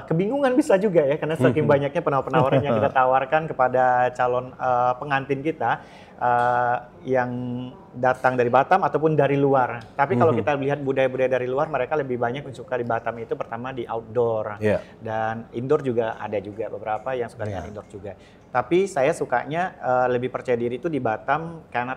kebingungan bisa juga ya, karena saking banyaknya penawaran yang kita tawarkan kepada calon pengantin kita yang datang dari Batam ataupun dari luar. Tapi kalau kita lihat budaya-budaya dari luar, mereka lebih banyak suka di Batam itu pertama di outdoor dan indoor juga ada juga beberapa yang suka dengan indoor juga. Tapi saya sukanya lebih percaya diri itu di Batam karena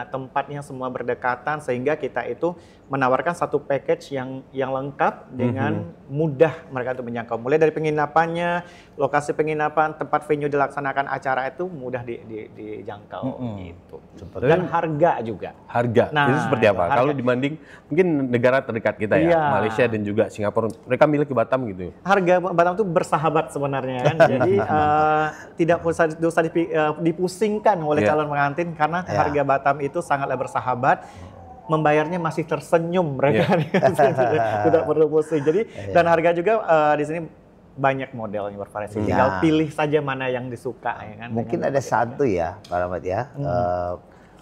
tempatnya semua berdekatan, sehingga kita itu menawarkan satu package yang lengkap dengan mudah mereka untuk menjangkau. Mulai dari penginapannya, lokasi penginapan, tempat venue dilaksanakan acara itu mudah dijangkau gitu. Dan harga juga. Harga, itu seperti apa? Kalau dibanding mungkin negara terdekat kita ya, Malaysia dan juga Singapura, mereka milih ke Batam gitu. Harga Batam itu bersahabat sebenarnya kan. Jadi tidak usah dipusingkan oleh calon pengantin, karena harga Batam itu sangatlah bersahabat. Membayarnya masih tersenyum mereka, tidak perlu pusing. Jadi dan harga juga di sini banyak model yang bervariasi. Tinggal pilih saja mana yang disuka ya kan. Mungkin ada satu ya, Pak Rahmat ya,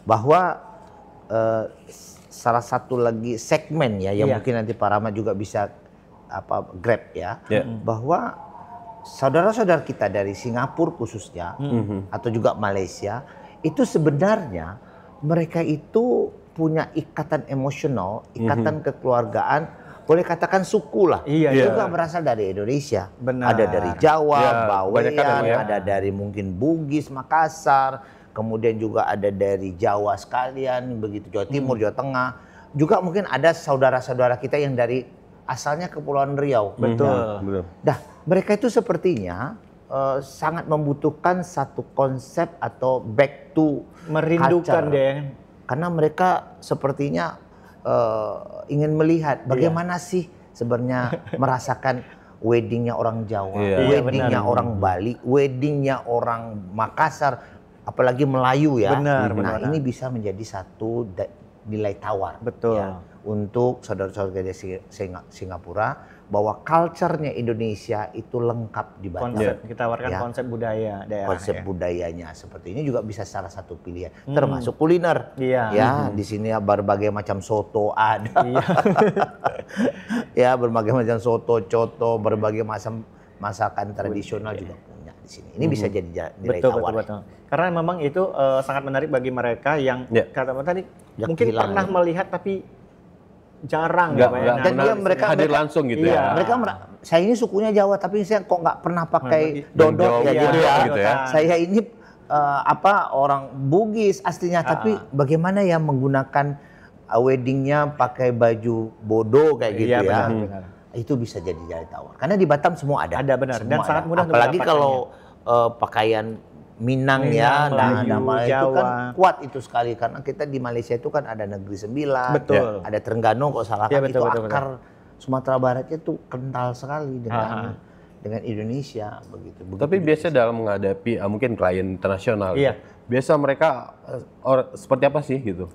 bahwa salah satu lagi segmen ya yang mungkin nanti Pak Rahmat juga bisa grab ya, bahwa saudara-saudara kita dari Singapura khususnya atau juga Malaysia itu sebenarnya mereka itu punya ikatan emosional, ikatan kekeluargaan, boleh katakan suku lah. Juga berasal dari Indonesia. Ada dari Jawa, Bawean, ada dari mungkin Bugis, Makassar, kemudian juga ada dari Jawa sekalian, begitu Jawa Timur, Jawa Tengah. Juga mungkin ada saudara-saudara kita yang dari asalnya Kepulauan Riau. Betul. Nah, mereka itu sepertinya sangat membutuhkan satu konsep atau back to merindukan deh. Karena mereka sepertinya ingin melihat bagaimana sih sebenarnya merasakan weddingnya orang Jawa, weddingnya orang Bali, weddingnya orang Makassar, apalagi Melayu ya. Nah, ini bisa menjadi satu nilai tawar ya, untuk saudara-saudara dari Singapura, bahwa culture-nya Indonesia itu lengkap di Batam. Kita tawarkan konsep budaya daerah. Konsep budayanya seperti ini juga bisa salah satu pilihan, termasuk kuliner. Ya, di sini ya berbagai macam soto ada. Ya, berbagai macam soto, coto, berbagai macam masakan tradisional juga punya. di sini. Ini bisa jadi nilai Betul, tawar. betul. Karena memang itu sangat menarik bagi mereka yang kata tadi Ya, mungkin kehilangan. pernah melihat tapi jarang Nggak Pak, ya. nggak Nah, Dan dia pernah mereka- hadir mereka- langsung gitu Iya. ya. Mereka saya ini sukunya Jawa tapi saya kok nggak pernah pakai dodot Jauh ya gitu gitu ya, ya. gitu ya. Saya ini orang Bugis aslinya tapi bagaimana ya menggunakan weddingnya pakai baju bodo kayak gitu Iya, ya. benar. Itu bisa jadi nilai tawar. Karena di Batam semua ada. Ada, benar. Dan Semua sangat ada. mudah untuk Apalagi mendapatkannya. kalau pakaian Minang ya, Melayu, nama itu Jawa. kan kuat itu sekali karena kita di Malaysia itu kan ada Negeri Sembilan, Betul. ada Terengganu kalau salah Ya, kan betul, itu betul, akar Sumatera Baratnya tuh kental sekali dengan Indonesia begitu. Tapi biasa dalam menghadapi mungkin klien internasional, Iya. biasa mereka seperti apa sih gitu?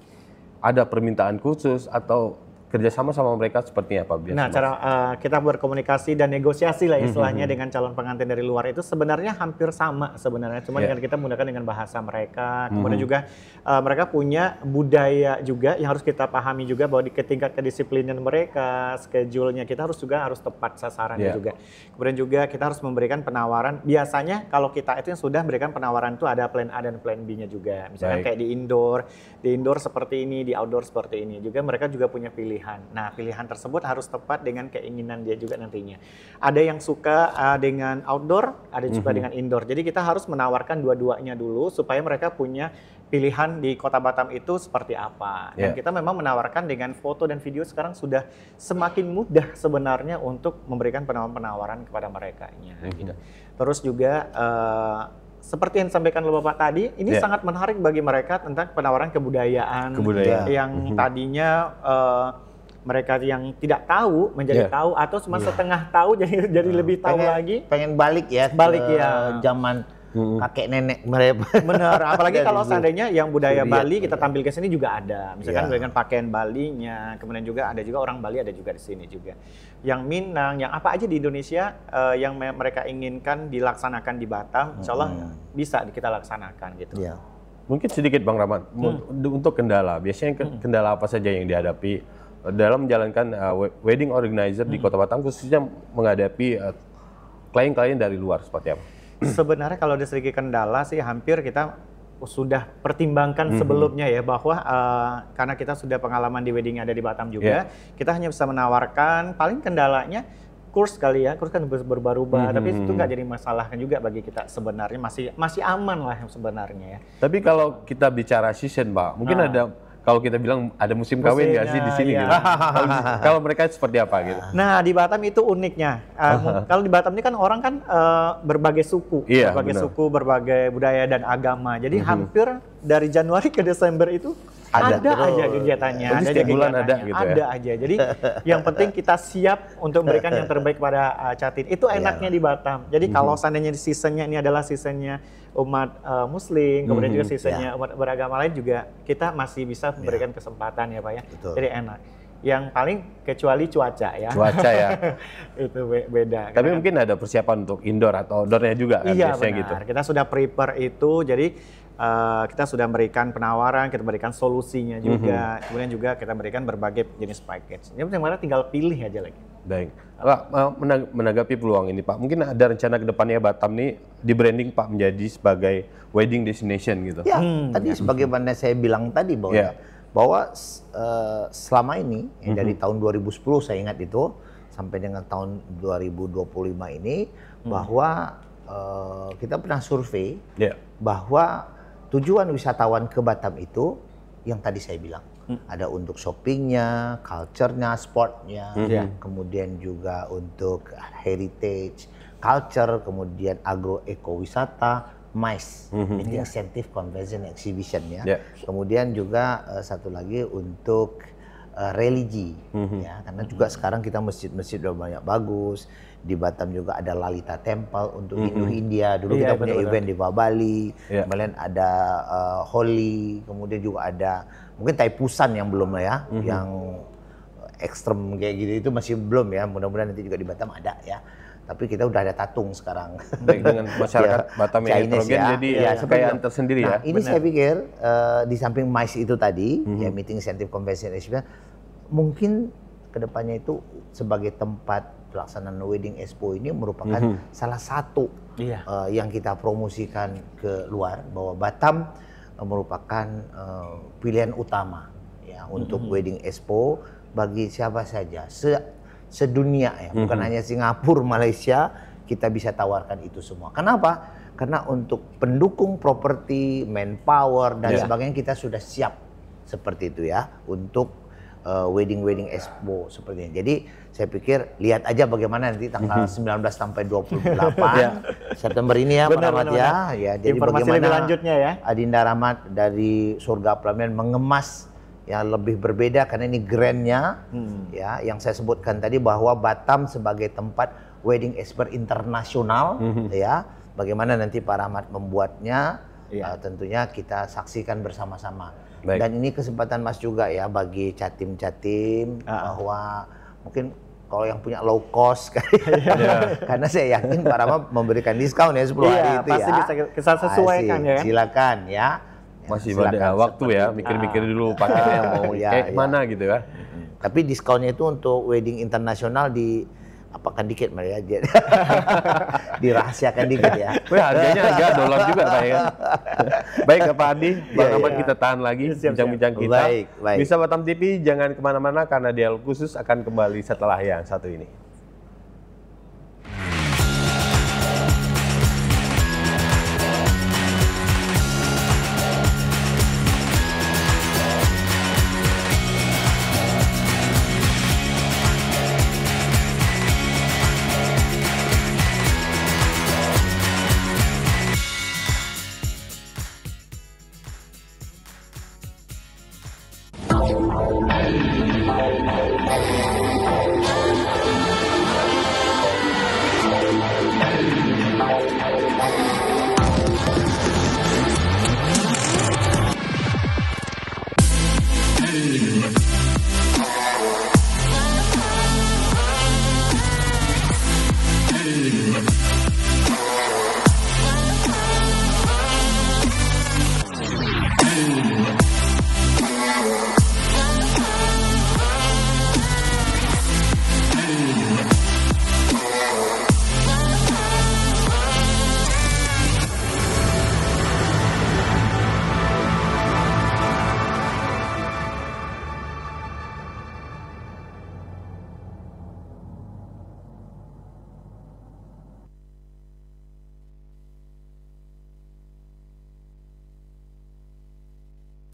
Ada permintaan khusus atau kerjasama sama mereka seperti apa biasa? Nah, cara kita berkomunikasi dan negosiasi lah istilahnya dengan calon pengantin dari luar itu sebenarnya hampir sama sebenarnya. Cuma dengan kita menggunakan dengan bahasa mereka. Kemudian juga mereka punya budaya juga yang harus kita pahami juga bahwa di tingkat kedisiplinan mereka, schedule-nya kita harus tepat sasarannya juga. Kemudian juga kita harus memberikan penawaran. Biasanya kalau kita itu yang sudah memberikan penawaran itu ada plan A dan plan B-nya juga. Misalnya kayak di indoor seperti ini, di outdoor seperti ini. Juga mereka juga punya pilihan. Nah, pilihan tersebut harus tepat dengan keinginan dia juga nantinya. Ada yang suka dengan outdoor, ada juga dengan indoor. Jadi kita harus menawarkan dua-duanya dulu supaya mereka punya pilihan di Kota Batam itu seperti apa. Dan kita memang menawarkan dengan foto dan video sekarang sudah semakin mudah sebenarnya untuk memberikan penawaran-penawaran kepada mereka. Gitu. Terus juga seperti yang disampaikan oleh Bapak tadi, ini sangat menarik bagi mereka tentang penawaran kebudayaan. Yang tadinya mereka yang tidak tahu menjadi tahu atau cuma setengah tahu jadi lebih tahu lagi. Pengen balik ya ke zaman kakek nenek mereka. Benar, apalagi kalau seandainya yang budaya Bali kita tampil ke sini juga ada. Misalkan dengan pakaian Balinya, kemudian juga ada juga orang Bali ada juga di sini juga. Yang Minang, yang apa aja di Indonesia yang mereka inginkan dilaksanakan di Batam, insya Allah bisa kita laksanakan gitu. Mungkin sedikit Bang Rahmat, untuk kendala, biasanya kendala apa saja yang dihadapi dalam menjalankan wedding organizer di Kota Batam, khususnya menghadapi klien-klien dari luar seperti apa? Sebenarnya kalau ada sedikit kendala sih hampir kita sudah pertimbangkan sebelumnya ya bahwa karena kita sudah pengalaman di wedding ada di Batam juga, kita hanya bisa menawarkan paling kendalanya kurs kali ya, kurs kan berubah-ubah, tapi itu nggak jadi masalah kan juga bagi kita sebenarnya masih aman lah sebenarnya ya. Tapi kalau kita bicara season, Pak, mungkin ada kalau kita bilang ada musim kawin nggak sih di sini gitu? Kalau mereka seperti apa gitu? Nah di Batam itu uniknya. Kalau di Batam ini kan orang kan berbagai suku, berbagai budaya dan agama. Jadi hampir dari Januari ke Desember itu ada aja kegiatannya. Jadi setiap bulan ada gitu ya? Ada aja. Jadi yang penting kita siap untuk memberikan yang terbaik kepada Catin. Itu enaknya di Batam. Jadi kalau seandainya seasonnya ini adalah seasonnya umat Muslim, kemudian juga seasonnya umat beragama lain juga kita masih bisa memberikan kesempatan ya Pak ya. Betul. Jadi enak. Yang paling kecuali cuaca ya. Cuaca ya. Itu beda. Tapi mungkin ada persiapan untuk indoor atau outdoornya juga kan iya, biasanya benar. gitu. Kita sudah prepare itu, jadi kita sudah memberikan penawaran, kita berikan solusinya juga, kemudian juga kita berikan berbagai jenis package. Yang penting tinggal pilih aja lagi. Baik. Pak, menanggapi peluang ini Pak, mungkin ada rencana ke depannya Batam nih di branding Pak menjadi sebagai wedding destination gitu. Ya, tadi sebagaimana saya bilang tadi bahwa selama ini dari tahun 2010 saya ingat itu sampai dengan tahun 2025 ini bahwa kita pernah survei bahwa tujuan wisatawan ke Batam itu yang tadi saya bilang ada untuk shoppingnya, culture-nya, sportnya, kemudian juga untuk heritage, culture, kemudian agro ekowisata, MICE, Meeting Incentive Convention Exhibition ya. Kemudian juga satu lagi untuk religi, ya, karena juga sekarang kita masjid-masjid udah banyak bagus. Di Batam juga ada Lalita Temple untuk Hindu India. Dulu kita punya event di Bali, kemudian ada Holi, kemudian juga ada mungkin Taipusan yang belum ya, yang ekstrem kayak gitu itu masih belum ya. Mudah-mudahan nanti juga di Batam ada ya. Tapi kita udah ada tatung sekarang. Baik, dengan masyarakat Batam yang heterogen jadi kekayaan tersendiri ya. Ini saya pikir di samping MICE itu tadi, ya Meeting Incentive Convention Exhibition, mungkin kedepannya itu sebagai tempat pelaksanaan Wedding Expo ini merupakan salah satu yang kita promosikan ke luar, bahwa Batam merupakan pilihan utama ya untuk Wedding Expo bagi siapa saja sedunia ya, bukan hanya Singapura, Malaysia, kita bisa tawarkan itu semua. Kenapa? Karena untuk pendukung properti, manpower dan sebagainya kita sudah siap seperti itu ya untuk Wedding Expo seperti ini. Jadi saya pikir lihat aja bagaimana nanti tanggal 19 sampai 28 September ini ya Pak Rahmat ya. Jadi informasi bagaimana lebih lanjutnya ya. Adinda Rahmat dari Surga Pelaminan mengemas yang lebih berbeda karena ini grandnya ya, yang saya sebutkan tadi bahwa Batam sebagai tempat wedding expert internasional ya, bagaimana nanti Pak Rahmat membuatnya tentunya kita saksikan bersama-sama. Dan ini kesempatan Mas juga ya bagi catim-catim bahwa mungkin kalau yang punya low cost karena saya yakin Pak Rahmat memberikan diskon ya 10 hari itu pasti ya. bisa kita sesuaikan ya. Silakan ya. Masih ada waktu ya, mikir-mikir dulu paketnya mau mana gitu ya. Tapi diskonnya itu untuk wedding internasional apakan dikit Maria, dirahasiakan dikit ya. Harganya agak dolar juga Pak ya. Baik Pak Adi, Bang Ahmad kita tahan lagi bincang-bincang kita. Baik. Bisa Batam TV, jangan kemana-mana karena dialog khusus akan kembali setelah yang satu ini.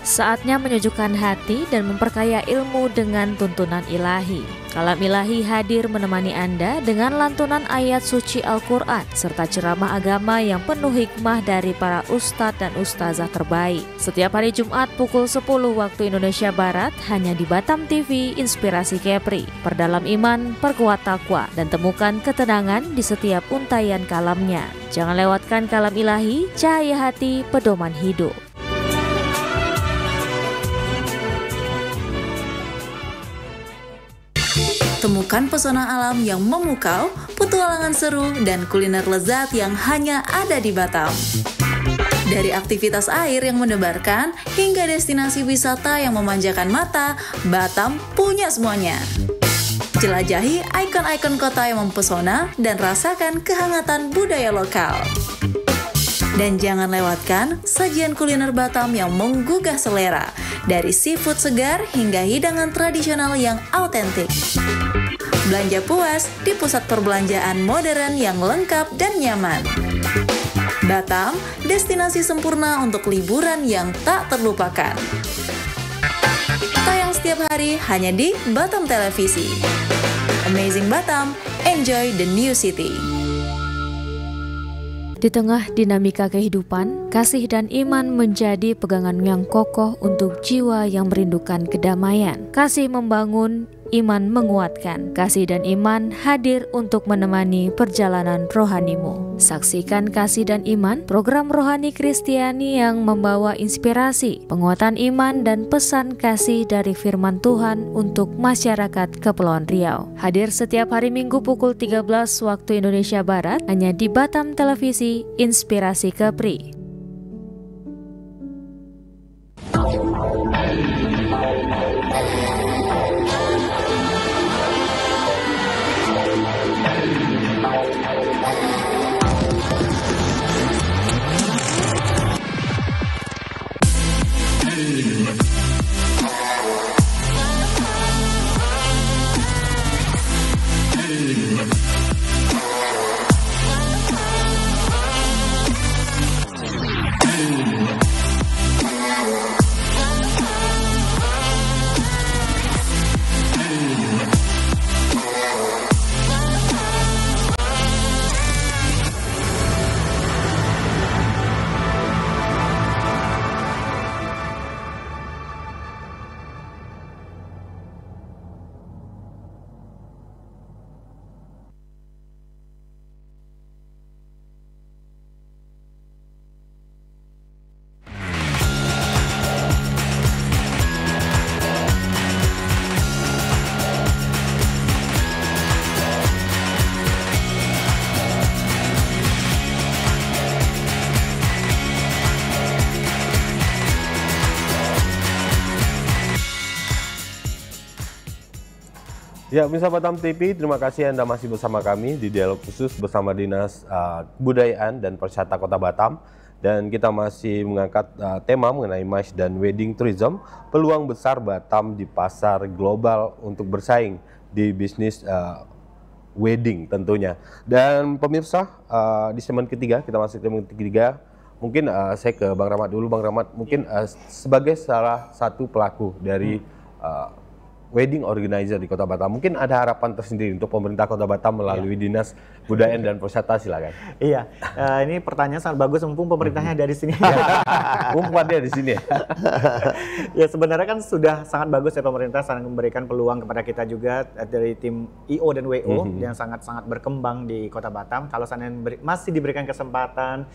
Saatnya menyejukkan hati dan memperkaya ilmu dengan tuntunan ilahi. Kalam Ilahi hadir menemani Anda dengan lantunan ayat suci Al-Quran serta ceramah agama yang penuh hikmah dari para ustadz dan ustazah terbaik. Setiap hari Jumat pukul 10 waktu Indonesia Barat hanya di Batam TV Inspirasi Kepri. Perdalam iman, perkuat takwa, dan temukan ketenangan di setiap untayan kalamnya. Jangan lewatkan Kalam Ilahi, cahaya hati, pedoman hidup. Temukan pesona alam yang memukau, petualangan seru, dan kuliner lezat yang hanya ada di Batam. Dari aktivitas air yang mendebarkan, hingga destinasi wisata yang memanjakan mata, Batam punya semuanya. Jelajahi ikon-ikon kota yang mempesona dan rasakan kehangatan budaya lokal. Dan jangan lewatkan sajian kuliner Batam yang menggugah selera, dari seafood segar hingga hidangan tradisional yang autentik. Belanja puas di pusat perbelanjaan modern yang lengkap dan nyaman. Batam, destinasi sempurna untuk liburan yang tak terlupakan. Tayang setiap hari hanya di Batam Televisi. Amazing Batam, enjoy the new city. Di tengah dinamika kehidupan, kasih dan iman menjadi pegangan yang kokoh untuk jiwa yang merindukan kedamaian. Kasih membangun, iman menguatkan. Kasih dan iman hadir untuk menemani perjalanan rohanimu. Saksikan Kasih dan Iman, program rohani Kristiani yang membawa inspirasi, penguatan iman, dan pesan kasih dari firman Tuhan untuk masyarakat Kepulauan Riau. Hadir setiap hari Minggu pukul 13 waktu Indonesia Barat hanya di Batam Televisi Inspirasi Kepri. Ya, pemirsa Batam TV, terima kasih Anda masih bersama kami di dialog khusus bersama Dinas Kebudayaan dan Pariwisata Kota Batam. Dan kita masih mengangkat tema mengenai MICE dan Wedding Tourism, peluang besar Batam di pasar global untuk bersaing di bisnis wedding tentunya. Dan pemirsa, di segmen ketiga, kita masuk ke segmen ketiga, mungkin saya ke Bang Rahmat dulu. Bang Rahmat, mungkin sebagai salah satu pelaku dari wedding organizer di Kota Batam, mungkin ada harapan tersendiri untuk pemerintah Kota Batam melalui Dinas Kebudayaan dan Pariwisata, silakan. Iya, ini pertanyaan sangat bagus, mumpung pemerintahnya ada di sini. Mumpung dia di sini. Ya, sebenarnya kan sudah sangat bagus ya pemerintah sangat memberikan peluang kepada kita juga dari tim IO dan WO yang sangat-sangat berkembang di Kota Batam. Kalau seandainya masih diberikan kesempatan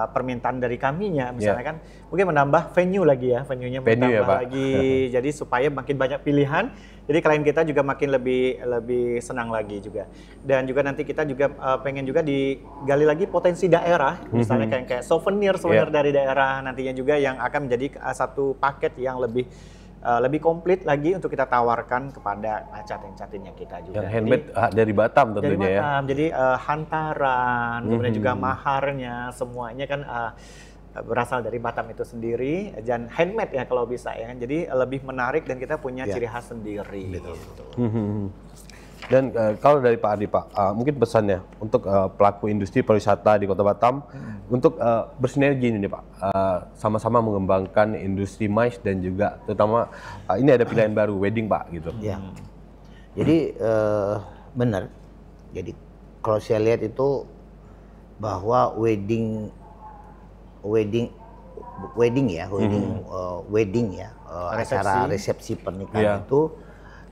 permintaan dari kaminya, misalnya kan mungkin menambah venue lagi ya, venue-nya menambah lagi, jadi supaya makin banyak pilihan. Jadi klien kita juga makin lebih senang lagi juga. Dan juga nanti kita juga pengen juga digali lagi potensi daerah, misalnya kayak souvenir dari daerah nantinya juga yang akan menjadi satu paket yang lebih komplit lagi untuk kita tawarkan kepada catin-catinnya kita juga. Yang handmade dari Batam tentunya dari Batam, ya. Jadi hantaran, kemudian juga maharnya semuanya kan berasal dari Batam itu sendiri, dan handmade ya kalau bisa ya. Jadi lebih menarik dan kita punya ciri khas sendiri. Gitu. Dan kalau dari Pak Adi, Pak, mungkin pesannya untuk pelaku industri pariwisata di Kota Batam untuk bersinergi ini Pak, sama-sama mengembangkan industri MICE dan juga terutama ini ada pilihan baru wedding Pak gitu. Ya. Jadi benar. Jadi kalau saya lihat itu bahwa wedding acara resepsi pernikahan itu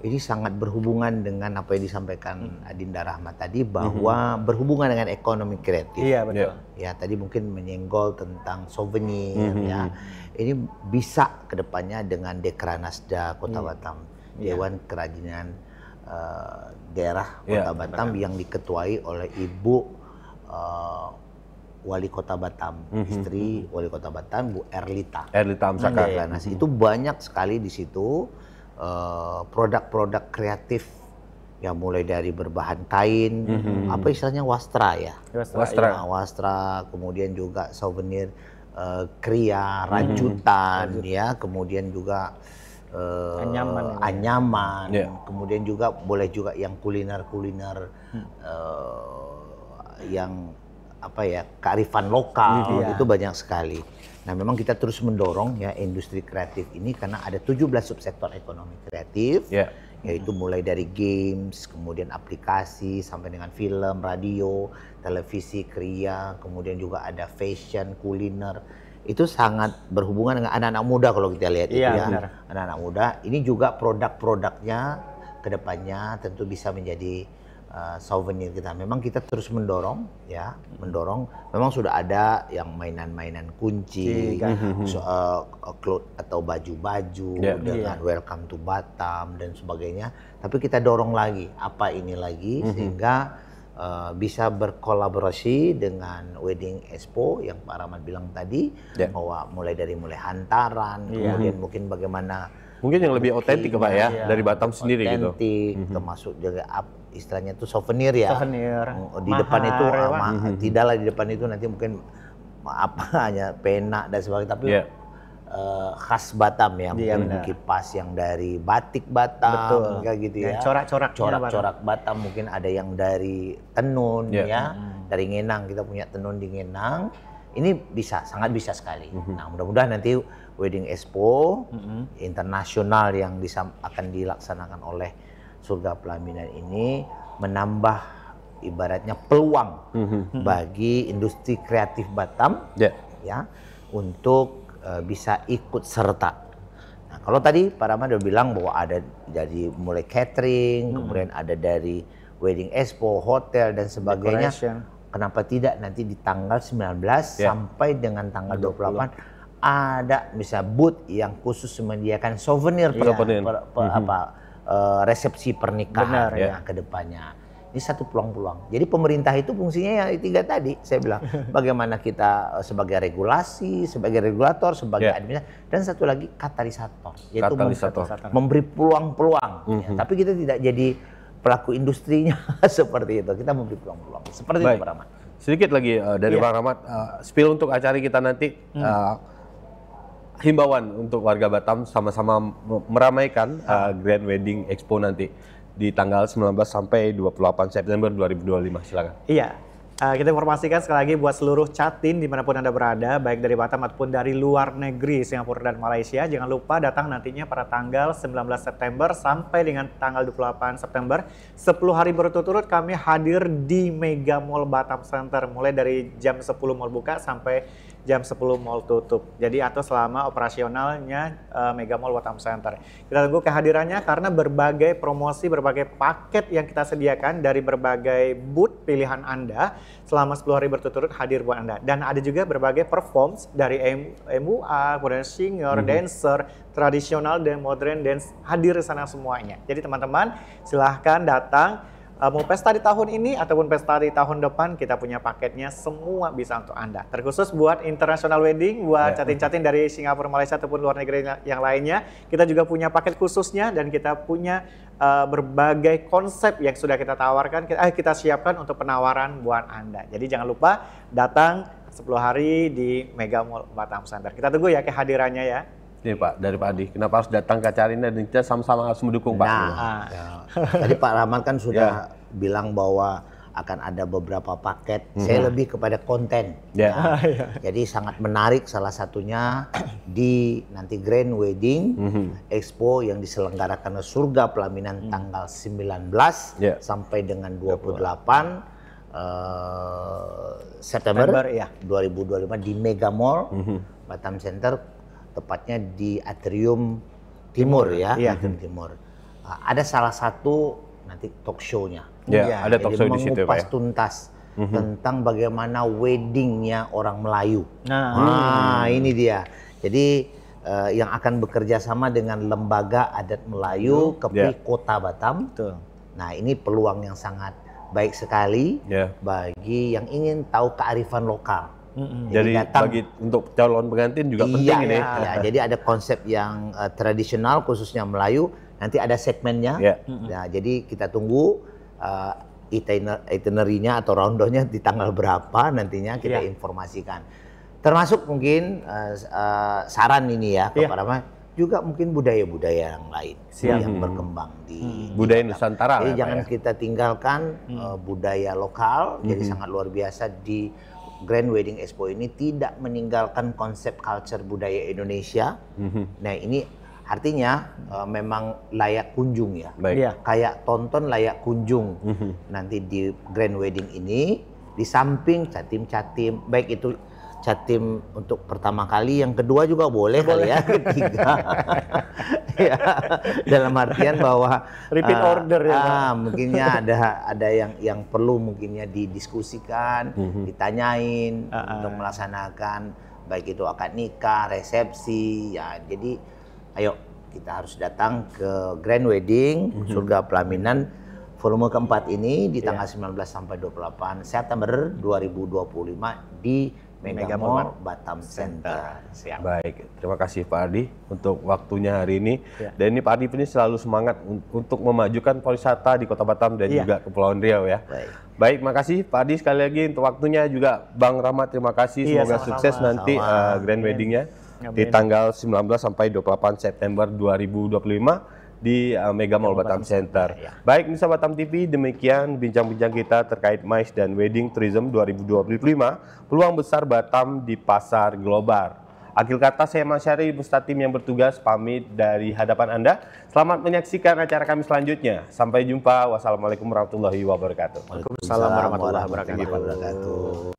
ini sangat berhubungan dengan apa yang disampaikan Adinda Rahmat tadi, bahwa berhubungan dengan ekonomi kreatif. Iya, betul. Ya, tadi mungkin menyenggol tentang souvenir ya. Ini bisa kedepannya dengan Dekranasda Kota Batam, Dewan Kerajinan Daerah Kota Batam yang diketuai oleh Ibu Wali Kota Batam, istri Wali Kota Batam, Bu Erlita. Erlita Amsaka. Itu banyak sekali di situ produk-produk kreatif yang mulai dari berbahan kain, apa istilahnya wastra ya, wastra, kemudian juga souvenir kria, rajutan ya, kemudian juga anyaman, kemudian juga boleh juga yang kuliner yang apa ya, kearifan lokal itu banyak sekali. Nah, memang kita terus mendorong ya industri kreatif ini karena ada 17 subsektor ekonomi kreatif, yaitu mulai dari games, kemudian aplikasi, sampai dengan film, radio, televisi, kria, kemudian juga ada fashion, kuliner. Itu sangat berhubungan dengan anak-anak muda kalau kita lihat itu ya. Anak-anak muda, ini juga produk-produknya ke depannya tentu bisa menjadi souvenir kita. Memang kita terus mendorong ya, memang sudah ada yang mainan-mainan kunci, cloth atau baju-baju dengan welcome to Batam dan sebagainya. Tapi kita dorong lagi apa ini lagi sehingga bisa berkolaborasi dengan Wedding Expo yang Pak Rahmat bilang tadi, bahwa mulai hantaran, kemudian mungkin bagaimana mungkin yang lebih otentik Pak ya, dari Batam sendiri gitu. Termasuk juga istilahnya itu souvenir ya. Souvenir. Di depan itu tidaklah di depan itu nanti mungkin hanya pena dan sebagainya, tapi khas Batam ya, mungkin kipas yang dari batik Batam, kayak gitu ya. Corak-corak Batam, mungkin ada yang dari tenun ya, dari Ngenang, kita punya tenun di Ngenang. Ini bisa, sangat bisa sekali. Nah, mudah-mudahan nanti Wedding Expo internasional yang akan dilaksanakan oleh Surga Pelaminan ini menambah ibaratnya peluang bagi industri kreatif Batam ya untuk bisa ikut serta. Nah, kalau tadi Pak Rahmat udah bilang bahwa ada dari mulai catering, kemudian ada dari Wedding Expo, hotel dan sebagainya. Kenapa tidak nanti di tanggal 19 sampai dengan tanggal 28 ada misalnya booth yang khusus menyediakan souvenir resepsi pernikahan ke depannya. Ini satu peluang-peluang. Jadi pemerintah itu fungsinya yang 3 tadi. Saya bilang, bagaimana kita sebagai regulasi, sebagai regulator, sebagai administrator, dan satu lagi katalisator. Yaitu memberi peluang-peluang. Tapi kita tidak jadi pelaku industrinya seperti itu. Kita memberi peluang-peluang. Seperti itu Pak Rahmat. Sedikit lagi dari Bang Rahmat, spill untuk acara kita nanti. Himbauan untuk warga Batam sama-sama meramaikan Grand Wedding Expo nanti di tanggal 19 sampai 28 September 2025. Silakan. Iya, kita informasikan sekali lagi buat seluruh Catin dimanapun Anda berada, baik dari Batam ataupun dari luar negeri, Singapura dan Malaysia. Jangan lupa datang nantinya pada tanggal 19 September sampai dengan tanggal 28 September. 10 hari berturut-turut kami hadir di Mega Mall Batam Center, mulai dari jam 10 mall buka sampai jam 10 mall tutup. Jadi atau selama operasionalnya Mega Mall Batam Center. Kita tunggu kehadirannya karena berbagai promosi, berbagai paket yang kita sediakan dari berbagai booth pilihan Anda selama 10 hari berturut-turut hadir buat Anda. Dan ada juga berbagai performs dari MUA, kemudian singer, dancer, tradisional dan modern dance hadir di sana semuanya. Jadi teman-teman silahkan datang. Mau pesta di tahun ini ataupun pesta di tahun depan, kita punya paketnya semua bisa untuk Anda. Terkhusus buat international wedding, buat catin-catin dari Singapura, Malaysia ataupun luar negeri yang lainnya. Kita juga punya paket khususnya dan kita punya berbagai konsep yang sudah kita tawarkan, kita siapkan untuk penawaran buat Anda. Jadi jangan lupa datang 10 hari di Mega Mall Batam Center. Kita tunggu ya kehadirannya ya. Ini Pak, dari Pak Adi, kenapa harus datang ke acara ini dan kita sama-sama harus mendukung Pak? Tadi Pak Rahmat kan sudah bilang bahwa akan ada beberapa paket. Saya lebih kepada konten. Jadi sangat menarik, salah satunya di nanti Grand Wedding Expo yang diselenggarakan di Surga Pelaminan tanggal 19 sampai dengan 28 September 2025 di Mega Mall Batam Center. Tepatnya di Atrium Timur ya, Atrium Timur. Ada salah satu nanti talk show-nya. Ada talk show di situ Pak. Mengupas tuntas tentang bagaimana weddingnya orang Melayu. Ini dia. Jadi yang akan bekerja sama dengan Lembaga Adat Melayu KEPI Kota Batam. Nah ini peluang yang sangat baik sekali bagi yang ingin tahu kearifan lokal. Jadi bagi untuk calon pengantin juga penting ini. Jadi ada konsep yang tradisional khususnya Melayu. Nanti ada segmennya. Nah, jadi kita tunggu itinerary-nya atau rondonya di tanggal berapa nantinya kita informasikan. Termasuk mungkin saran ini ya kepada juga mungkin budaya-budaya yang lain yang berkembang di budaya Nusantara. Jadi jangan kita tinggalkan budaya lokal. Jadi sangat luar biasa di Grand Wedding Expo ini tidak meninggalkan konsep culture budaya Indonesia. Nah ini artinya memang layak kunjung ya. Kayak tonton layak kunjung nanti di Grand Wedding ini. Di samping catim-catim, baik itu catim untuk pertama kali, yang kedua juga boleh kali ya, ketiga. Dalam artian bahwa repeat order ya. Mungkinnya ada yang perlu mungkinnya didiskusikan, ditanyain untuk melaksanakan baik itu akad nikah, resepsi ya. Jadi ayo kita harus datang ke Grand Wedding Surga Pelaminan volume keempat ini di tanggal 19 sampai 28 September 2025 di Mega Mall Batam Center. Baik, terima kasih Pak Adi untuk waktunya hari ini. Dan ini Pak Adi ini selalu semangat untuk memajukan pariwisata di Kota Batam dan juga Kepulauan Riau ya. Baik, makasih Pak Adi sekali lagi untuk waktunya, juga Bang Rahmat terima kasih. Semoga sukses nanti Grand Wedding-nya di tanggal 19 sampai 28 September 2025 di Mega Mall Batam Center. Baik, Nisa Batam TV, demikian bincang-bincang kita terkait MICE dan Wedding Tourism 2025, peluang besar Batam di pasar global. Akhir kata, saya Mas Syari beserta tim yang bertugas pamit dari hadapan Anda. Selamat menyaksikan acara kami selanjutnya. Sampai jumpa. Wassalamualaikum warahmatullahi wabarakatuh. Waalaikumsalam warahmatullahi wabarakatuh.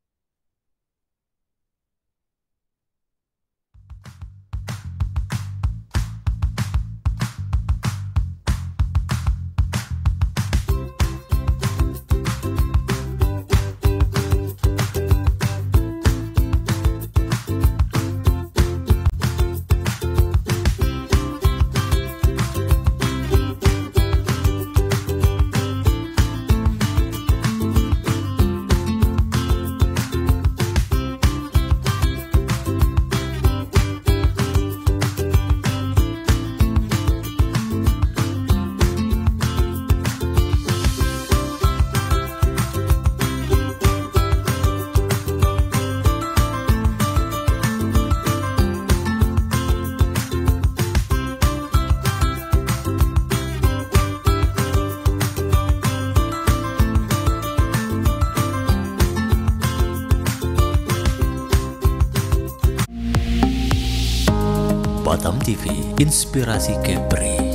Batam TV, Inspirasi Kepri.